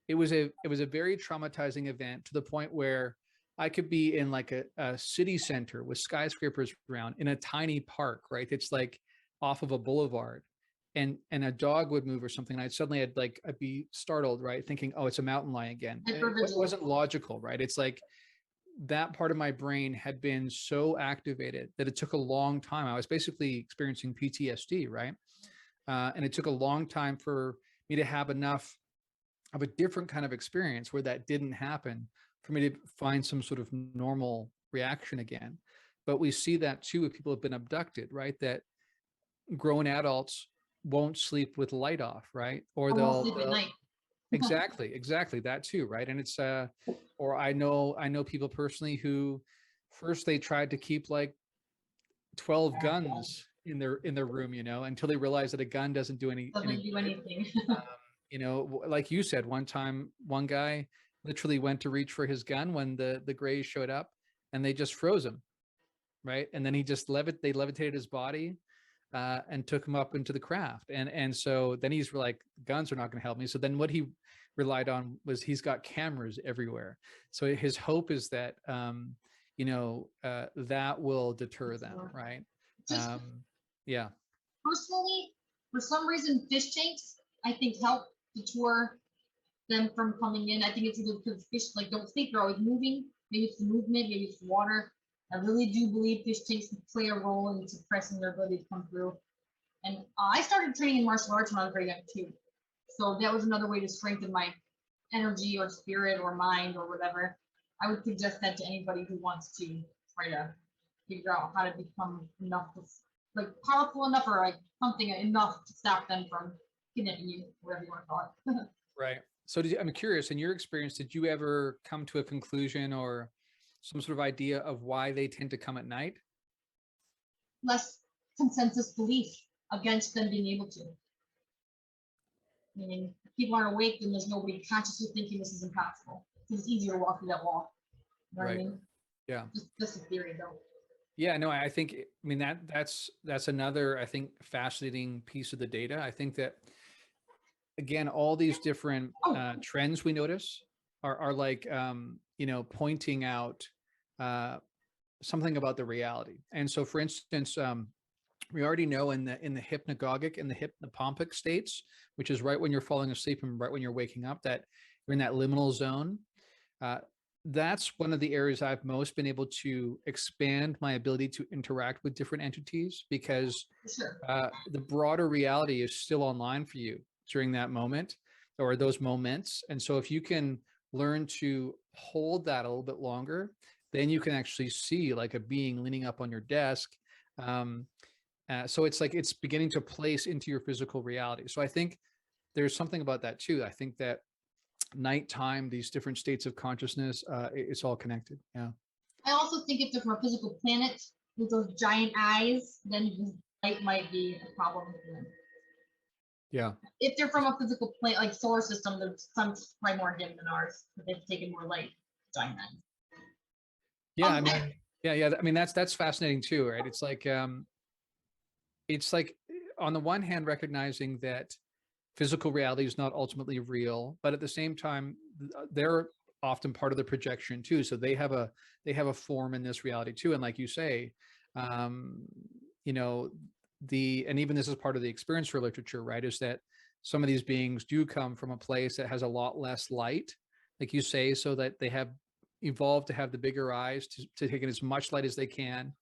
it was a very traumatizing event, to the point where I could be in like a city center with skyscrapers around in a tiny park, right? It's like off of a boulevard, and a dog would move or something. And I'd be startled, right? Thinking, oh, it's a mountain lion again. It wasn't logical, right? It's like that part of my brain had been so activated that it took a long time. I was basically experiencing PTSD, right? And it took a long time for me to have enough of a different kind of experience where that didn't happen for me to find some sort of normal reaction again. But we see that too if people have been abducted, right? That grown adults won't sleep with light off, right? Or they'll sleep at night. exactly that too, right? And it's or I know people personally who first they tried to keep like 12 guns in their room, you know, until they realized that a gun doesn't do anything. You know, like you said, one time, one guy literally went to reach for his gun when the Greys showed up, and they just froze him, right? And then he just they levitated his body and took him up into the craft. And so then he's like, guns are not going to help me. So then what he relied on was he's got cameras everywhere. So his hope is that, you know, that will deter them, right? Yeah. Personally, for some reason, fish tanks, I think, help deter them from coming in. I think it's either because fish don't sleep, they're always moving. Maybe it's the movement, maybe it's water. I really do believe fish tanks play a role in suppressing their ability to come through. And I started training in martial arts when I was very young too. So that was another way to strengthen my energy or spirit or mind or whatever. I would suggest that to anybody who wants to try to figure out how to become enough, powerful enough or something enough to stop them from kidnapping you, whatever you want to call it. Right. So I'm curious, in your experience, did you ever come to a conclusion or some sort of idea of why they tend to come at night? Less consensus belief against them being able to. Meaning, if people aren't awake, then there's nobody consciously thinking this is impossible. It's easier to walk through that wall. You know what I mean? Yeah. Just a theory, though. Yeah, no, I think, I mean, that's another, I think, fascinating piece of the data. I think that, again, all these different trends we notice are like, you know, pointing out something about the reality. And so, for instance, we already know in the hypnagogic and the hypnopompic states, which is right when you're falling asleep and right when you're waking up, that you're in that liminal zone. That's one of the areas I've most been able to expand my ability to interact with different entities, because the broader reality is still online for you during that moment or those moments. And so if you can learn to hold that a little bit longer, then you can actually see like a being leaning up on your desk. So it's like it's beginning to place into your physical reality. So I think there's something about that too. I think that nighttime, these different states of consciousness, it's all connected. Yeah. I also think if they're from a physical planet with those giant eyes, then light might be a problem for them. Yeah. If they're from a physical planet, like solar system, the sun's probably more dim than ours. They've taken more light, giant eyes. Yeah, I mean, yeah. I mean, that's fascinating too, right? It's like on the one hand, recognizing that physical reality is not ultimately real, but at the same time, they're often part of the projection too. So they have a form in this reality too. And like you say, you know, and even this is part of the experience literature, right? Is that some of these beings do come from a place that has a lot less light, like you say, so that they have evolved to have the bigger eyes to take in as much light as they can.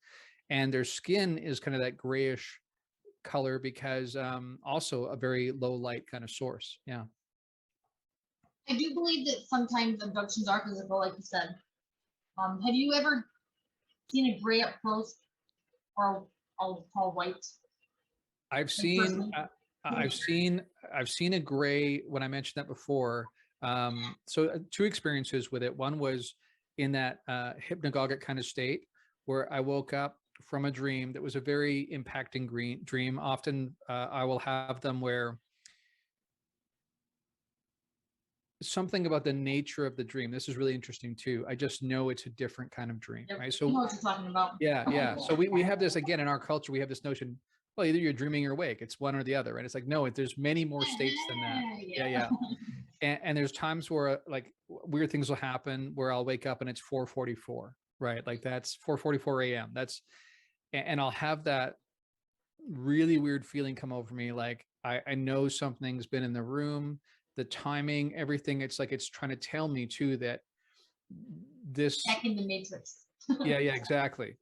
And their skin is kind of that grayish color because also a very low light kind of source. Yeah. I do believe that sometimes abductions are physical, like you said. Have you ever seen a gray up close, or I'll call white? I've seen a gray when I mentioned that before. So two experiences with it. One was in that hypnagogic kind of state where I woke up from a dream that was a very impacting dream. Often I will have them where something about the nature of the dream. This is really interesting too. I just know it's a different kind of dream, Yep. right? So You know what you're talking about. yeah. So we have this again in our culture. We have this notion, well, either you're dreaming or awake. It's one or the other, right? It's like, no, there's many more states than that. Yeah. And there's times where like weird things will happen where I'll wake up and it's 4:44, right? Like that's 4:44 a.m. And I'll have that really weird feeling come over me. Like I know something's been in the room, the timing, everything. It's like, it's trying to tell me too, that this, Back in the matrix. yeah, exactly.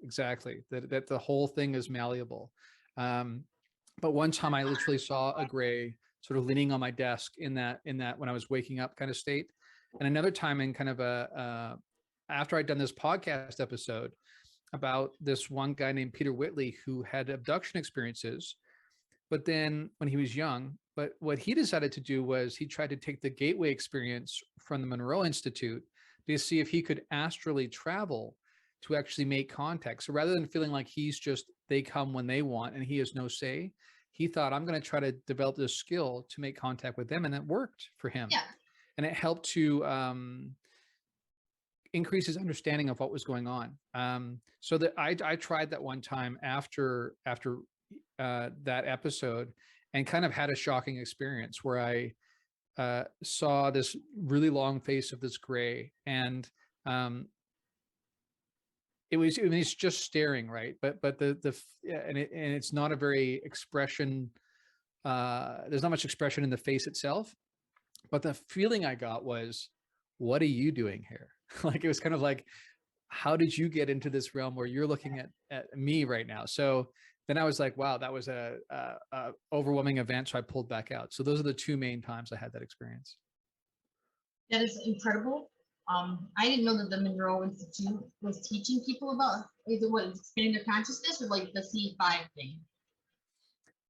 That the whole thing is malleable. But one time I literally saw a gray sort of leaning on my desk in that when I was waking up kind of state. And another time in kind of after I'd done this podcast episode about this one guy named Peter Whitley who had abduction experiences, but then when he was young, but what he decided to do was he tried to take the gateway experience from the Monroe Institute to see if he could astrally travel to actually make contact. So rather than feeling like they come when they want and he has no say, he thought, I'm going to try to develop this skill to make contact with them. And it worked for him. Yeah. And it helped to increase his understanding of what was going on. So that I tried that one time after that episode and kind of had a shocking experience where I saw this really long face of this gray, and it's just staring, right? But it's not a very expression. There's not much expression in the face itself, but the feeling I got was, what are you doing here? Like, it was kind of like, how did you get into this realm where you're looking at me right now? So then I was like, wow, that was a overwhelming event. So I pulled back out. So those are the two main times I had that experience. That is incredible. I didn't know that the Monroe Institute was teaching people about either expanding their consciousness or like the C5 thing.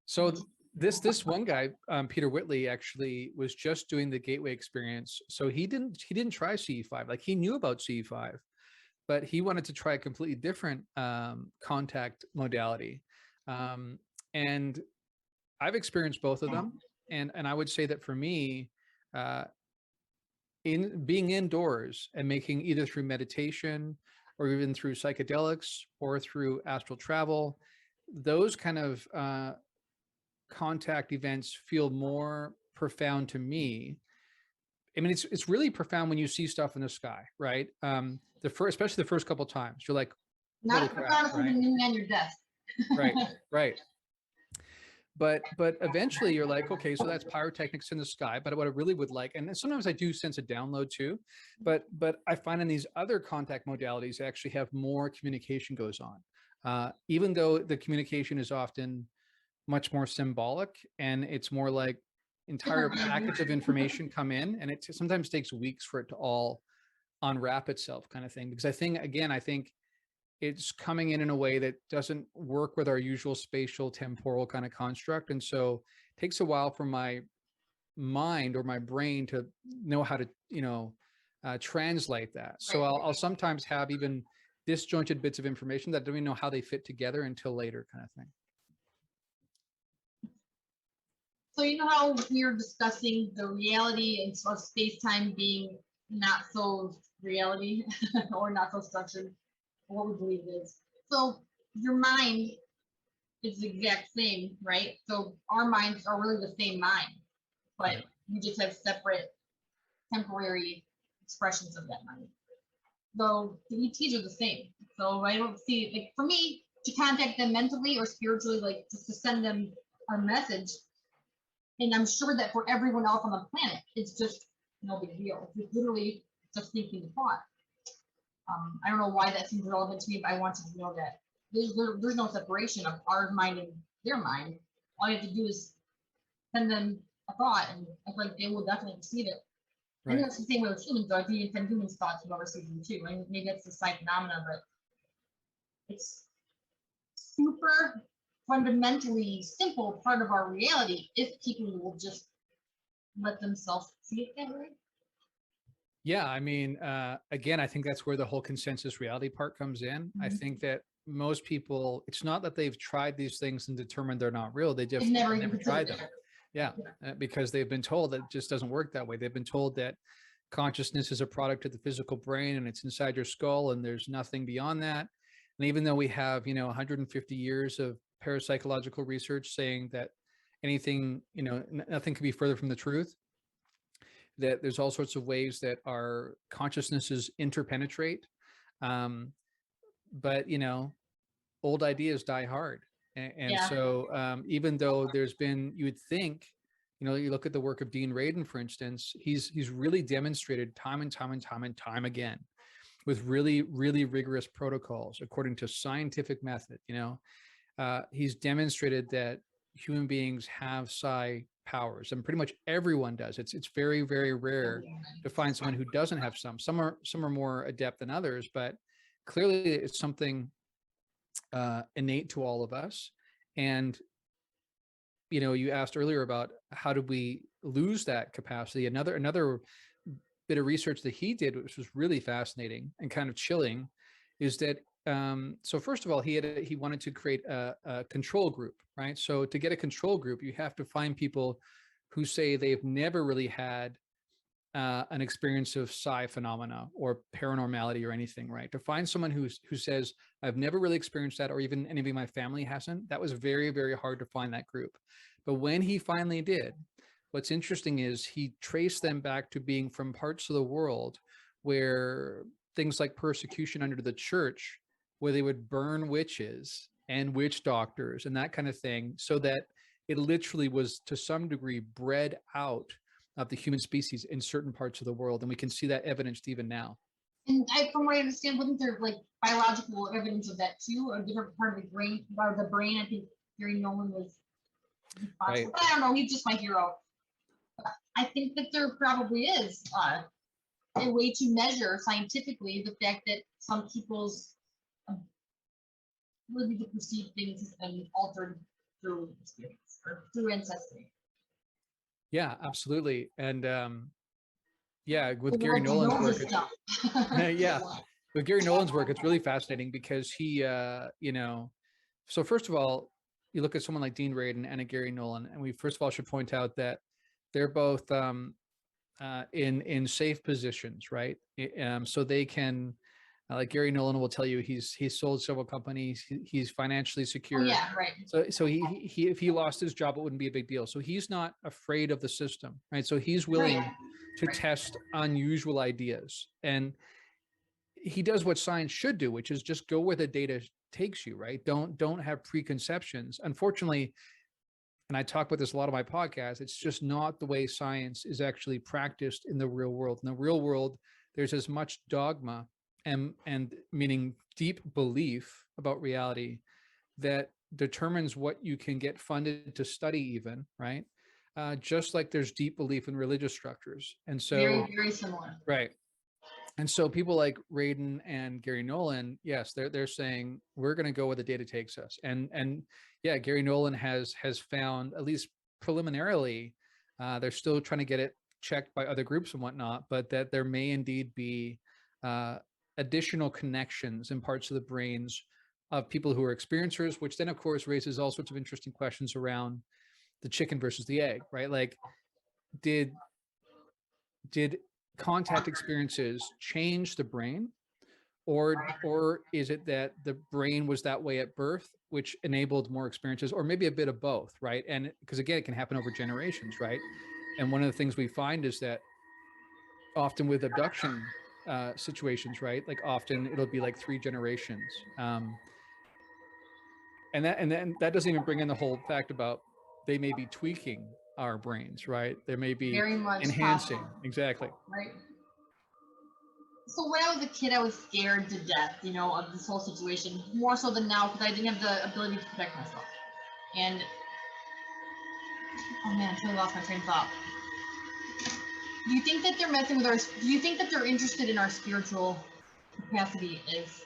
So this one guy, Peter Whitley, actually was just doing the gateway experience. So he didn't try CE5. Like, he knew about CE5, but he wanted to try a completely different contact modality. And I've experienced both of them. And I would say that for me, in being indoors and making, either through meditation or even through psychedelics or through astral travel, those kind of contact events feel more profound to me. I mean, it's really profound when you see stuff in the sky, right? Especially the first couple of times, you're like, not profound when you're on your desk. right. But eventually you're like, okay, so that's pyrotechnics in the sky. But what I really would like, and sometimes I do sense a download too, but I find in these other contact modalities, I actually have more communication goes on, even though the communication is often much more symbolic, and it's more like entire package of information come in, and it sometimes takes weeks for it to all unwrap itself, kind of thing. Because I think it's coming in a way that doesn't work with our usual spatial temporal kind of construct. And so it takes a while for my mind or my brain to know how to, translate that. So I'll sometimes have even disjointed bits of information that I don't even know how they fit together until later, kind of thing. So you know how we were discussing the reality and so space-time being not so reality or not so structured, what we believe it is. So your mind is the exact same, right? So our minds are really the same mind. but you just have separate temporary expressions of that mind. Though the ETs are the same. So I don't see, like, for me to contact them mentally or spiritually, like just to send them a message. And I'm sure that for everyone else on the planet, it's just no big deal. It's literally just thinking the thought. I don't know why that seems relevant to me, but I want you to know that there's no separation of our mind and their mind. All you have to do is send them a thought, and I feel like they will definitely receive it. Right. And that's the same way with humans, though. If you send humans thoughts, you'll receive them too. I mean, maybe that's the side phenomena, but it's super fundamentally simple part of our reality if people will just let themselves see it that way. Yeah, I mean, again, I think that's where the whole consensus reality part comes in. I think that most people, it's not that they've tried these things and determined they're not real. They just They've never even tried considered them. it. Yeah, because they've been told that it just doesn't work that way. They've been told that consciousness is a product of the physical brain and it's inside your skull and there's nothing beyond that. And even though we have, 150 years of parapsychological research saying that anything, nothing could be further from the truth, that there's all sorts of ways that our consciousnesses interpenetrate. But, old ideas die hard. And Yeah. so even though there's been, you would think, you look at the work of Dean Radin, for instance, he's really demonstrated time and time again with really, really rigorous protocols according to scientific method. He's demonstrated that human beings have psi powers, and pretty much everyone does. It's very, very rare to find someone who doesn't have some. Some are more adept than others, but clearly it's something innate to all of us. And you asked earlier about how did we lose that capacity. Another bit of research that he did, which was really fascinating and kind of chilling, is that so first of all, he wanted to create a control group, right? So to get a control group, you have to find people who say they've never really had an experience of psi phenomena or paranormality or anything, right? To find someone who says, I've never really experienced that, or even any of my family hasn't, that was very, very hard to find that group. But when he finally did, what's interesting is he traced them back to being from parts of the world where things like persecution under the church, where they would burn witches and witch doctors and that kind of thing, so that it literally was to some degree bred out of the human species in certain parts of the world. And we can see that evidenced even now. And from what I understand, wasn't there like biological evidence of that too? A different part of the brain, I think Gary Nolan was Right. But I don't know, he's just my hero. I think that there probably is a way to measure scientifically the fact that some people's ability to perceive things has been altered through experience or through ancestry. Yeah, absolutely. And yeah, with People Gary like to Nolan's know work, this stuff. yeah, with Gary Nolan's work, it's really fascinating because he, so first of all, you look at someone like Dean Radin and a Gary Nolan, and we first of all should point out that they're both in safe positions, right? So they can, like Gary Nolan will tell you, he's sold several companies. He's financially secure. Oh, yeah, right. So he if he lost his job, it wouldn't be a big deal. So he's not afraid of the system, right? So he's willing to test unusual ideas, and he does what science should do, which is just go where the data takes you, right? Don't have preconceptions. Unfortunately, and I talk about this a lot of my podcasts, it's just not the way science is actually practiced in the real world. In the real world, there's as much dogma and meaning deep belief about reality that determines what you can get funded to study even, right? Just like there's deep belief in religious structures. And so very, very similar. Right. And so people like Radin and Gary Nolan, yes, they're saying we're going to go where the data takes us. And yeah, Gary Nolan has found, at least preliminarily, they're still trying to get it checked by other groups and whatnot, but that there may indeed be additional connections in parts of the brains of people who are experiencers, which then of course raises all sorts of interesting questions around the chicken versus the egg, right? Like, did contact experiences change the brain, or is it that the brain was that way at birth, which enabled more experiences, or maybe a bit of both, right? And because again, it can happen over generations, right? one of the things we find is that often with abduction situations, right? Like often it'll be like 3 generations. And then that doesn't even bring in the whole fact about they may be tweaking our brains, right? They may be Very much enhancing. possible. Exactly. Right. So when I was a kid, I was scared to death, you know, of this whole situation, more so than now, because I didn't have the ability to protect myself. And oh man, I totally lost my train of thought. Do you think that they're messing with our? Do you think that they're interested in our spiritual capacity as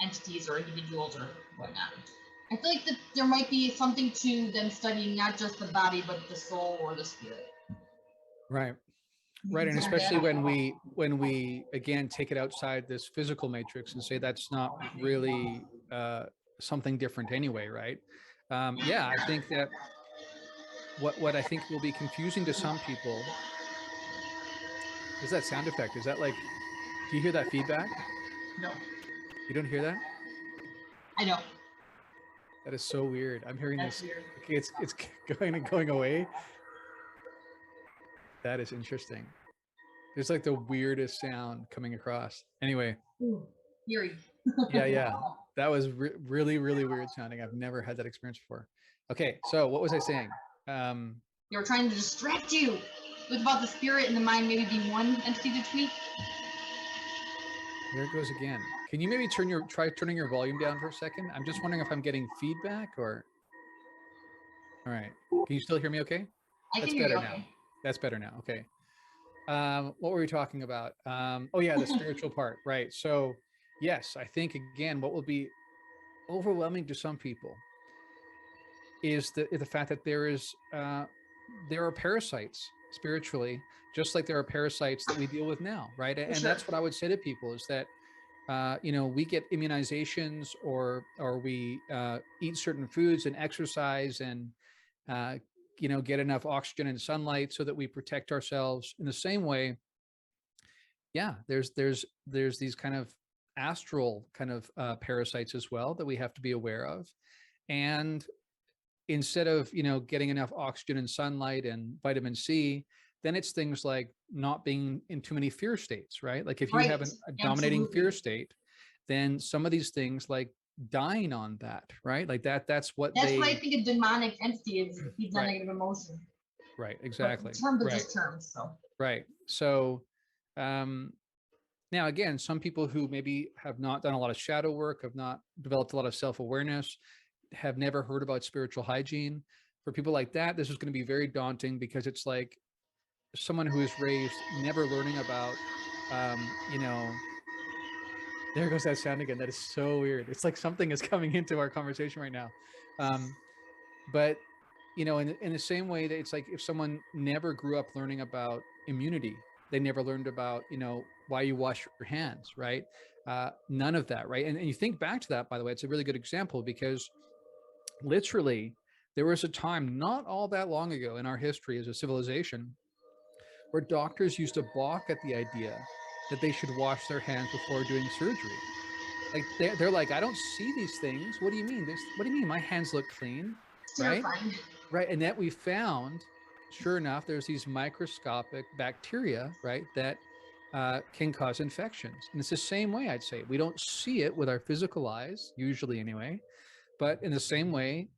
entities or individuals or whatnot? I feel like that there might be something to them studying not just the body, but the soul or the spirit. Right. You Right. And consider especially that? when we again take it outside this physical matrix and say that's not really something different anyway, right? Yeah, I think that what I think will be confusing to some people is that sound effect. Is that like, do you hear that feedback? No, You don't hear that? I don't. That is so weird. I'm hearing That's this. weird. Okay, it's going and going away. That is interesting. There's like the weirdest sound coming across. Anyway. Ooh, eerie. Yeah. That was really, really weird sounding. I've never had that experience before. Okay, so what was I saying? They were trying to distract you. It was about the spirit and the mind maybe being one entity to tweak. There it goes again. Can you maybe try turning your volume down for a second? I'm just wondering if I'm getting feedback or. All right. Can you still hear me okay? I That's can hear better you now. okay. That's better now. Okay. What were we talking about? Oh yeah, the spiritual part, right? So yes, I think again, what will be overwhelming to some people is the fact that there are parasites spiritually, just like there are parasites that we deal with now, right? And sure. that's what I would say to people is that we get immunizations or we eat certain foods and exercise and get enough oxygen and sunlight so that we protect ourselves. In the same way, yeah, there's these kind of astral kind of parasites as well that we have to be aware of. And instead of getting enough oxygen and sunlight and vitamin C, then it's things like not being in too many fear states, right? Like if you have a dominating fear state, then some of these things like dying on that, right? Like that's what I think a demonic entity is feeds on right. negative emotion. Right, exactly. But terms are just terms, so. Right. So now again, some people who maybe have not done a lot of shadow work, have not developed a lot of self-awareness, have never heard about spiritual hygiene. For people like that, this is going to be very daunting because it's like someone who is raised never learning about, there goes that sound again. That is so weird. It's like something is coming into our conversation right now. But, in the same way that it's like if someone never grew up learning about immunity, they never learned about, why you wash your hands, right? None of that, right? And you think back to that, by the way, it's a really good example because literally there was a time not all that long ago in our history as a civilization where doctors used to balk at the idea that they should wash their hands before doing surgery. Like they're like, I don't see these things. What do you mean? What do you mean? My hands look clean, right? Right. And that we found, sure enough, there's these microscopic bacteria, right, that can cause infections. And it's the same way, I'd say. We don't see it with our physical eyes, usually anyway. But in the same way,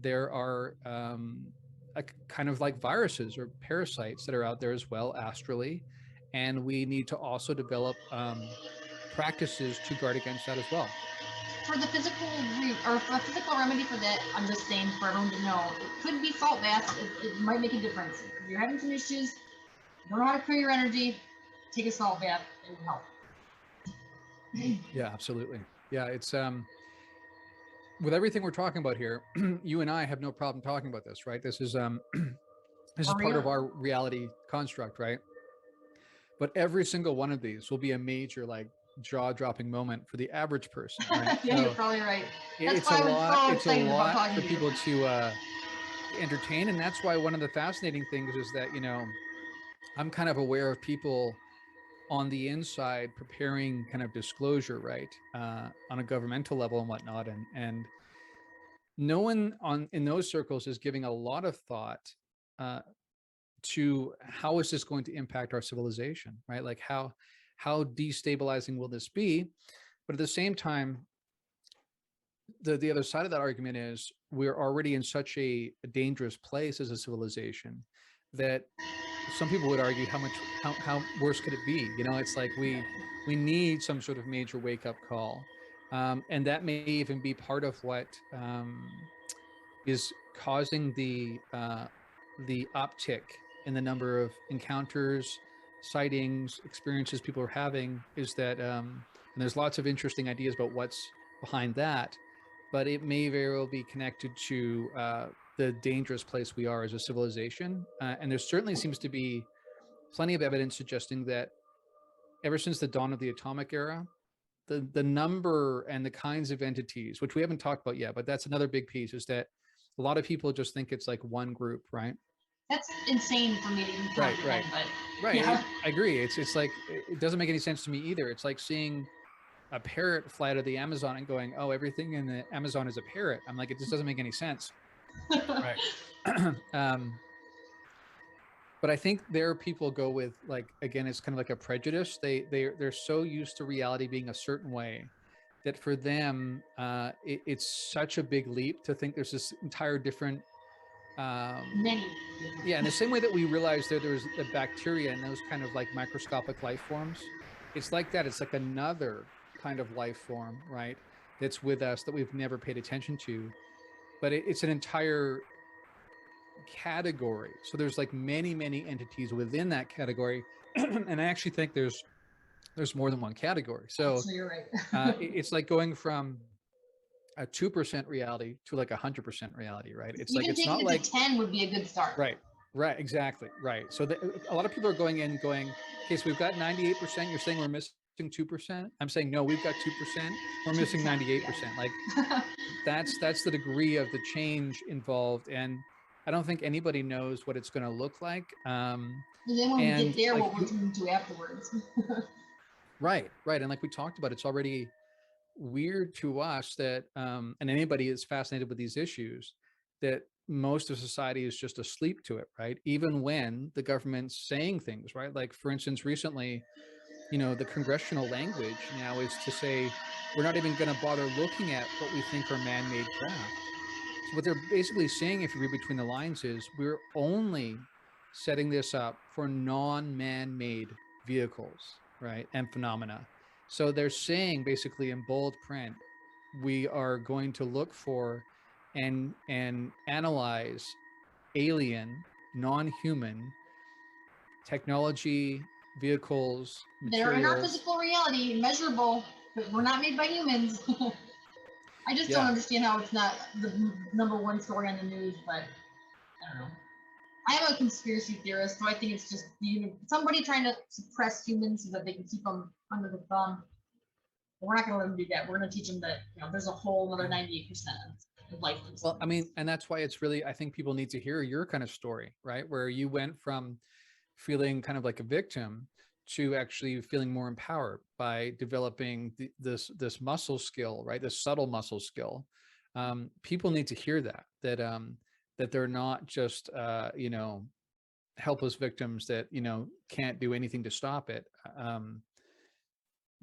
there are kind of like viruses or parasites that are out there as well, astrally. And we need to also develop practices to guard against that as well. For the physical remedy for that, I'm just saying for everyone to know, it could be salt baths. It might make a difference. If you're having some issues, you don't know how to clear your energy, take a salt bath. It will help. Yeah, absolutely. Yeah, it's with everything we're talking about here, you and I have no problem talking about this, right? This is this is part of our reality construct, right? But every single one of these will be a major like jaw-dropping moment for the average person, right? Yeah, so you're probably right. It's a lot for people to entertain, and that's why one of the fascinating things is that I'm kind of aware of people on the inside preparing kind of disclosure, right, on a governmental level and whatnot, and no one in those circles is giving a lot of thought to how is this going to impact our civilization, right? Like how destabilizing will this be? But at the same time, the other side of that argument is we're already in such a dangerous place as a civilization that some people would argue how worse could it be? You know, it's like we need some sort of major wake up call, and that may even be part of what is causing the uptick in the number of encounters, sightings, experiences people are having. Is that and there's lots of interesting ideas about what's behind that, but it may very well be connected to the dangerous place we are as a civilization. And there certainly seems to be plenty of evidence suggesting that ever since the dawn of the atomic era, the number and the kinds of entities, which we haven't talked about yet, but that's another big piece, is that a lot of people just think it's like one group, right? That's insane for me to even comprehend, but Right. yeah. I agree. It's like, it doesn't make any sense to me either. It's like seeing a parrot fly out of the Amazon and going, oh, everything in the Amazon is a parrot. I'm like, it just doesn't make any sense. Right. But I think there people go with, like, again, it's kind of like a prejudice. They're so used to reality being a certain way that for them, it's such a big leap to think there's this entire different Many. yeah, in the same way that we realized that there's the bacteria and those kind of like microscopic life forms, it's like that. It's like another kind of life form, right? That's with us that we've never paid attention to, but it's an entire category. So there's like many entities within that category, and I actually think there's more than one category. So you're right. it's like going from a 2% reality to like 100% reality, right? It's Even like, it's taking not it like to 10 would be a good start. Right, exactly, right. So a lot of people are going in going, okay, so we've got 98%, you're saying we're missing 2%? I'm saying, no, we've got 2%, we're missing 98%. Like that's the degree of the change involved. And I don't think anybody knows what it's going to look like. And then when we get there, like, what we're turning to afterwards. Right. And like we talked about, it's already weird to us that, and anybody is fascinated with these issues, that most of society is just asleep to it, right? Even when the government's saying things, right? Like, for instance, recently, you know, the congressional language now is to say, we're not even going to bother looking at what we think are man-made craft. So what they're basically saying, if you read between the lines, is we're only setting this up for non-man-made vehicles, right? And phenomena. So they're saying basically in bold print, we are going to look for and analyze alien, non-human technology, vehicles, They're in our materials. physical reality, measurable, but we're not made by humans. I just don't understand how it's not the #1 story on the news, but I don't know. I am a conspiracy theorist, so I think it's just somebody trying to suppress humans so that they can keep them under the thumb. But we're not going to let them do that. We're going to teach them that there's a whole other 98% of life. Well, I mean, and that's why it's really, I think people need to hear your kind of story, right? Where you went from feeling kind of like a victim to actually feeling more empowered by developing this muscle skill, right? This subtle muscle skill. People need to hear that they're not just helpless victims that can't do anything to stop it.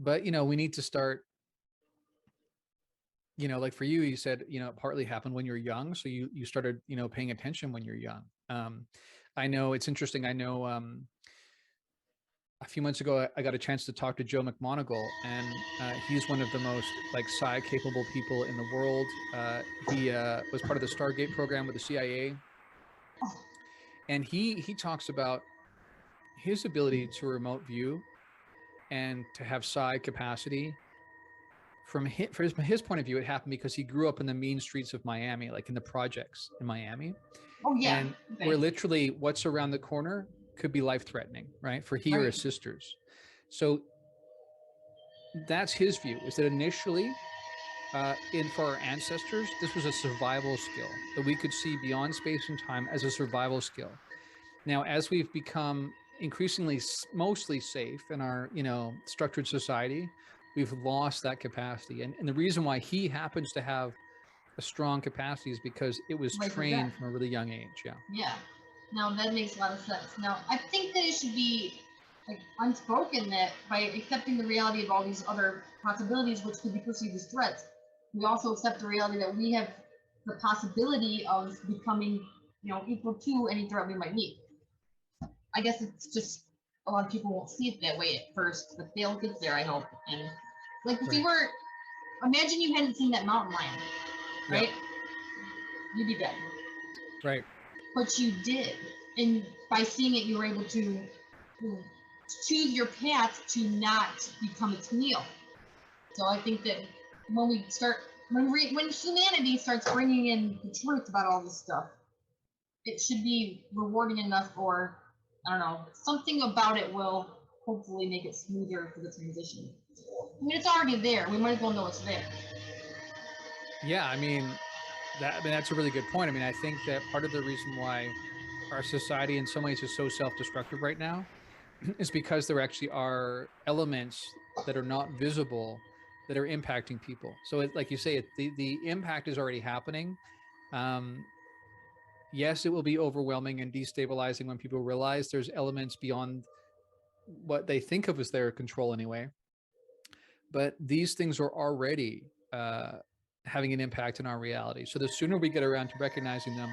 But we need to start. Like for you, you said, it partly happened when you're young. So you started, paying attention when you're young. I know it's interesting. I know a few months ago, I got a chance to talk to Joe McMoneagle, and he's one of the most like psi capable people in the world. He was part of the Stargate program with the CIA. And he talks about his ability to remote view and to have psi capacity. From his point of view, it happened because he grew up in the mean streets of Miami, like in the projects in Miami. Oh yeah. And where literally what's around the corner could be life-threatening, right? For he or his sisters. So that's his view, is that initially, for our ancestors, this was a survival skill that we could see beyond space and time as a survival skill. Now, as we've become increasingly mostly safe in our, structured society, we've lost that capacity. And the reason why he happens to have a strong capacity is because it was trained from a really young age. Yeah. Now that makes a lot of sense. Now I think that it should be like unspoken that by accepting the reality of all these other possibilities, which could be perceived as threats, we also accept the reality that we have the possibility of becoming, equal to any threat we might meet. I guess it's just a lot of people won't see it that way at first, but they'll get there, I hope. And like if you were, imagine you hadn't seen that mountain lion, right? You'd be dead. Right. But you did, and by seeing it, you were able to choose your path to not become its meal. So I think that when we start, when humanity starts bringing in the truth about all this stuff, it should be rewarding enough, or I don't know, something about it will hopefully make it smoother for the transition. I mean, it's already there. We might as well know it's there. Yeah, I mean, that's a really good point. I mean, I think that part of the reason why our society in some ways is so self-destructive right now is because there actually are elements that are not visible that are impacting people. So like you say, the impact is already happening. Yes, it will be overwhelming and destabilizing when people realize there's elements beyond what they think of as their control anyway. But these things are already having an impact in our reality. So the sooner we get around to recognizing them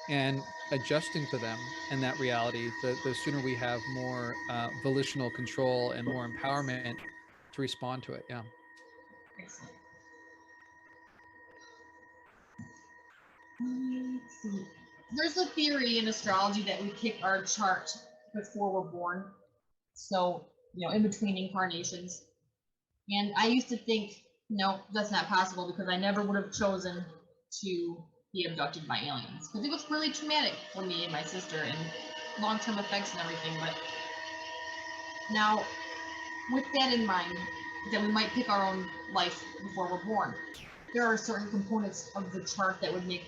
and adjusting to them and that reality, the sooner we have more volitional control and more empowerment to respond to it. Yeah. Excellent. Let's see. There's a theory in astrology that we pick our chart before we're born. So, in between incarnations. And I used to think, no, that's not possible because I never would have chosen to be abducted by aliens. Because it was really traumatic for me and my sister and long-term effects and everything. But now, with that in mind, that we might pick our own life before we're born, there are certain components of the chart that would make,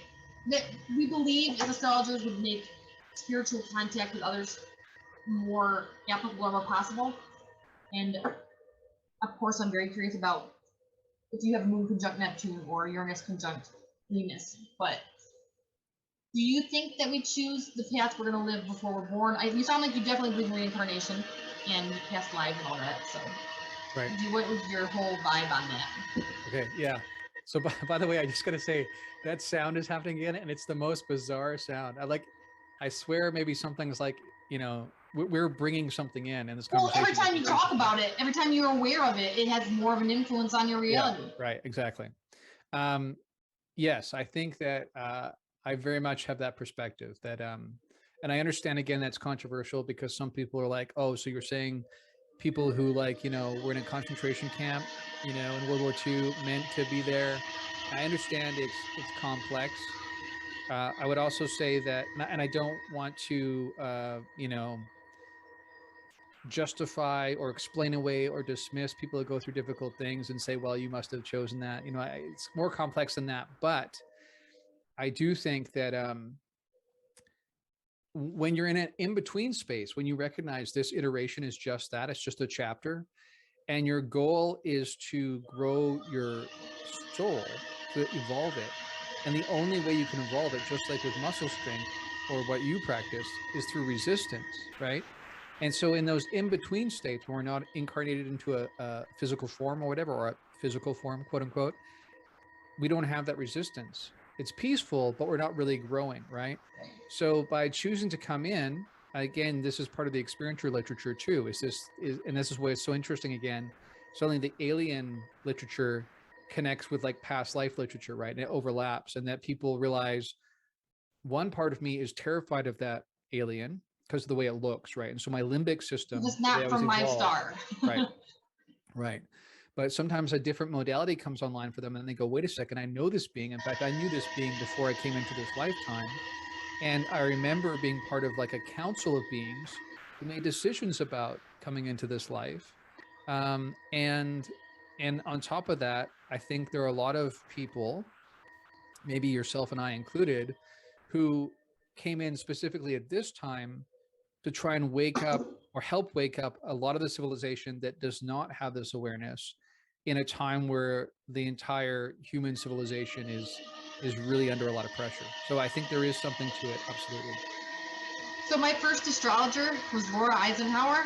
that we believe as astrologers would make spiritual contact with others more applicable or more possible. And of course, I'm very curious about if you have Moon conjunct Neptune or Uranus conjunct Venus. But do you think that we choose the path we're going to live before we're born? You sound like you definitely believe in reincarnation and past lives and all that. So, right. What was your whole vibe on that? Okay. Yeah. So by the way, I just got to say that sound is happening again, and it's the most bizarre sound. I swear maybe something's like, we're bringing something in this conversation. Well, every time you talk about it, every time you're aware of it, it has more of an influence on your reality. Yeah, right. Exactly. Yes, I think that I very much have that perspective that, and I understand again, that's controversial because some people are like, oh, so you're saying people who were in a concentration camp, in World War II meant to be there. I understand it's complex. I would also say that, and I don't want to, justify or explain away or dismiss people that go through difficult things and say, well, you must have chosen that. It's more complex than that. But I do think that when you're in an in-between space, when you recognize this iteration is just that, it's just a chapter, and your goal is to grow your soul, to evolve it. And the only way you can evolve it, just like with muscle strength or what you practice, is through resistance, right? And so in those in-between states, when we're not incarnated into a physical form or whatever, or a physical form, quote unquote, we don't have that resistance. It's peaceful, but we're not really growing, right? So by choosing to come in, again, this is part of the experiential literature too, and this is why it's so interesting again, suddenly the alien literature connects with like past life literature, right? And it overlaps, and that people realize one part of me is terrified of that alien because of the way it looks, right? And so my limbic system is not from my star. Right. Right. But sometimes a different modality comes online for them and they go, wait a second, I know this being. In fact, I knew this being before I came into this lifetime. And I remember being part of like a council of beings who made decisions about coming into this life. And on top of that, I think there are a lot of people, maybe yourself and I included, who came in specifically at this time to try and wake up or help wake up a lot of the civilization that does not have this awareness in a time where the entire human civilization is really under a lot of pressure. So I think there is something to it. Absolutely. So my first astrologer was Laura Eisenhower,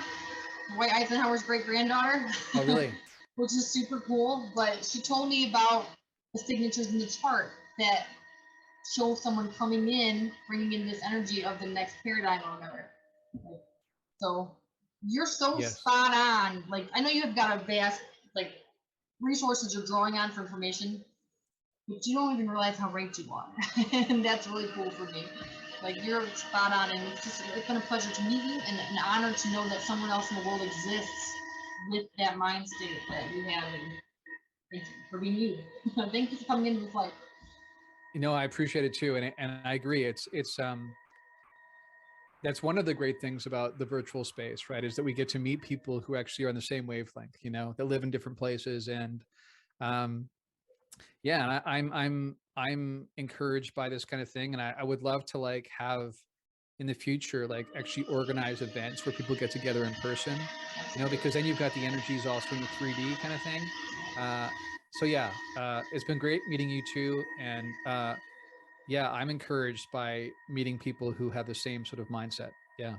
Dwight Eisenhower's great granddaughter. Oh, really? Which is super cool. But she told me about the signatures in the chart that show someone coming in, bringing in this energy of the next paradigm or whatever. So you're so Yes. spot on. Like, I know you have got a vast like resources you're drawing on for information, but you don't even realize how ranked you are. And that's really cool for me. Like, you're spot on, and it's been a pleasure to meet you and an honor to know that someone else in the world exists with that mind state that you have. And thank you for being you. Thank you for coming into this life. You know, I appreciate it too, and I agree. That's one of the great things about the virtual space, right? Is that we get to meet people who actually are on the same wavelength. You know, that live in different places, and yeah, and I'm encouraged by this kind of thing, and I would love to like have in the future like actually organize events where people get together in person. You know, because then you've got the energies also in the 3D kind of thing. So yeah, it's been great meeting you too, and yeah, I'm encouraged by meeting people who have the same sort of mindset. Yeah.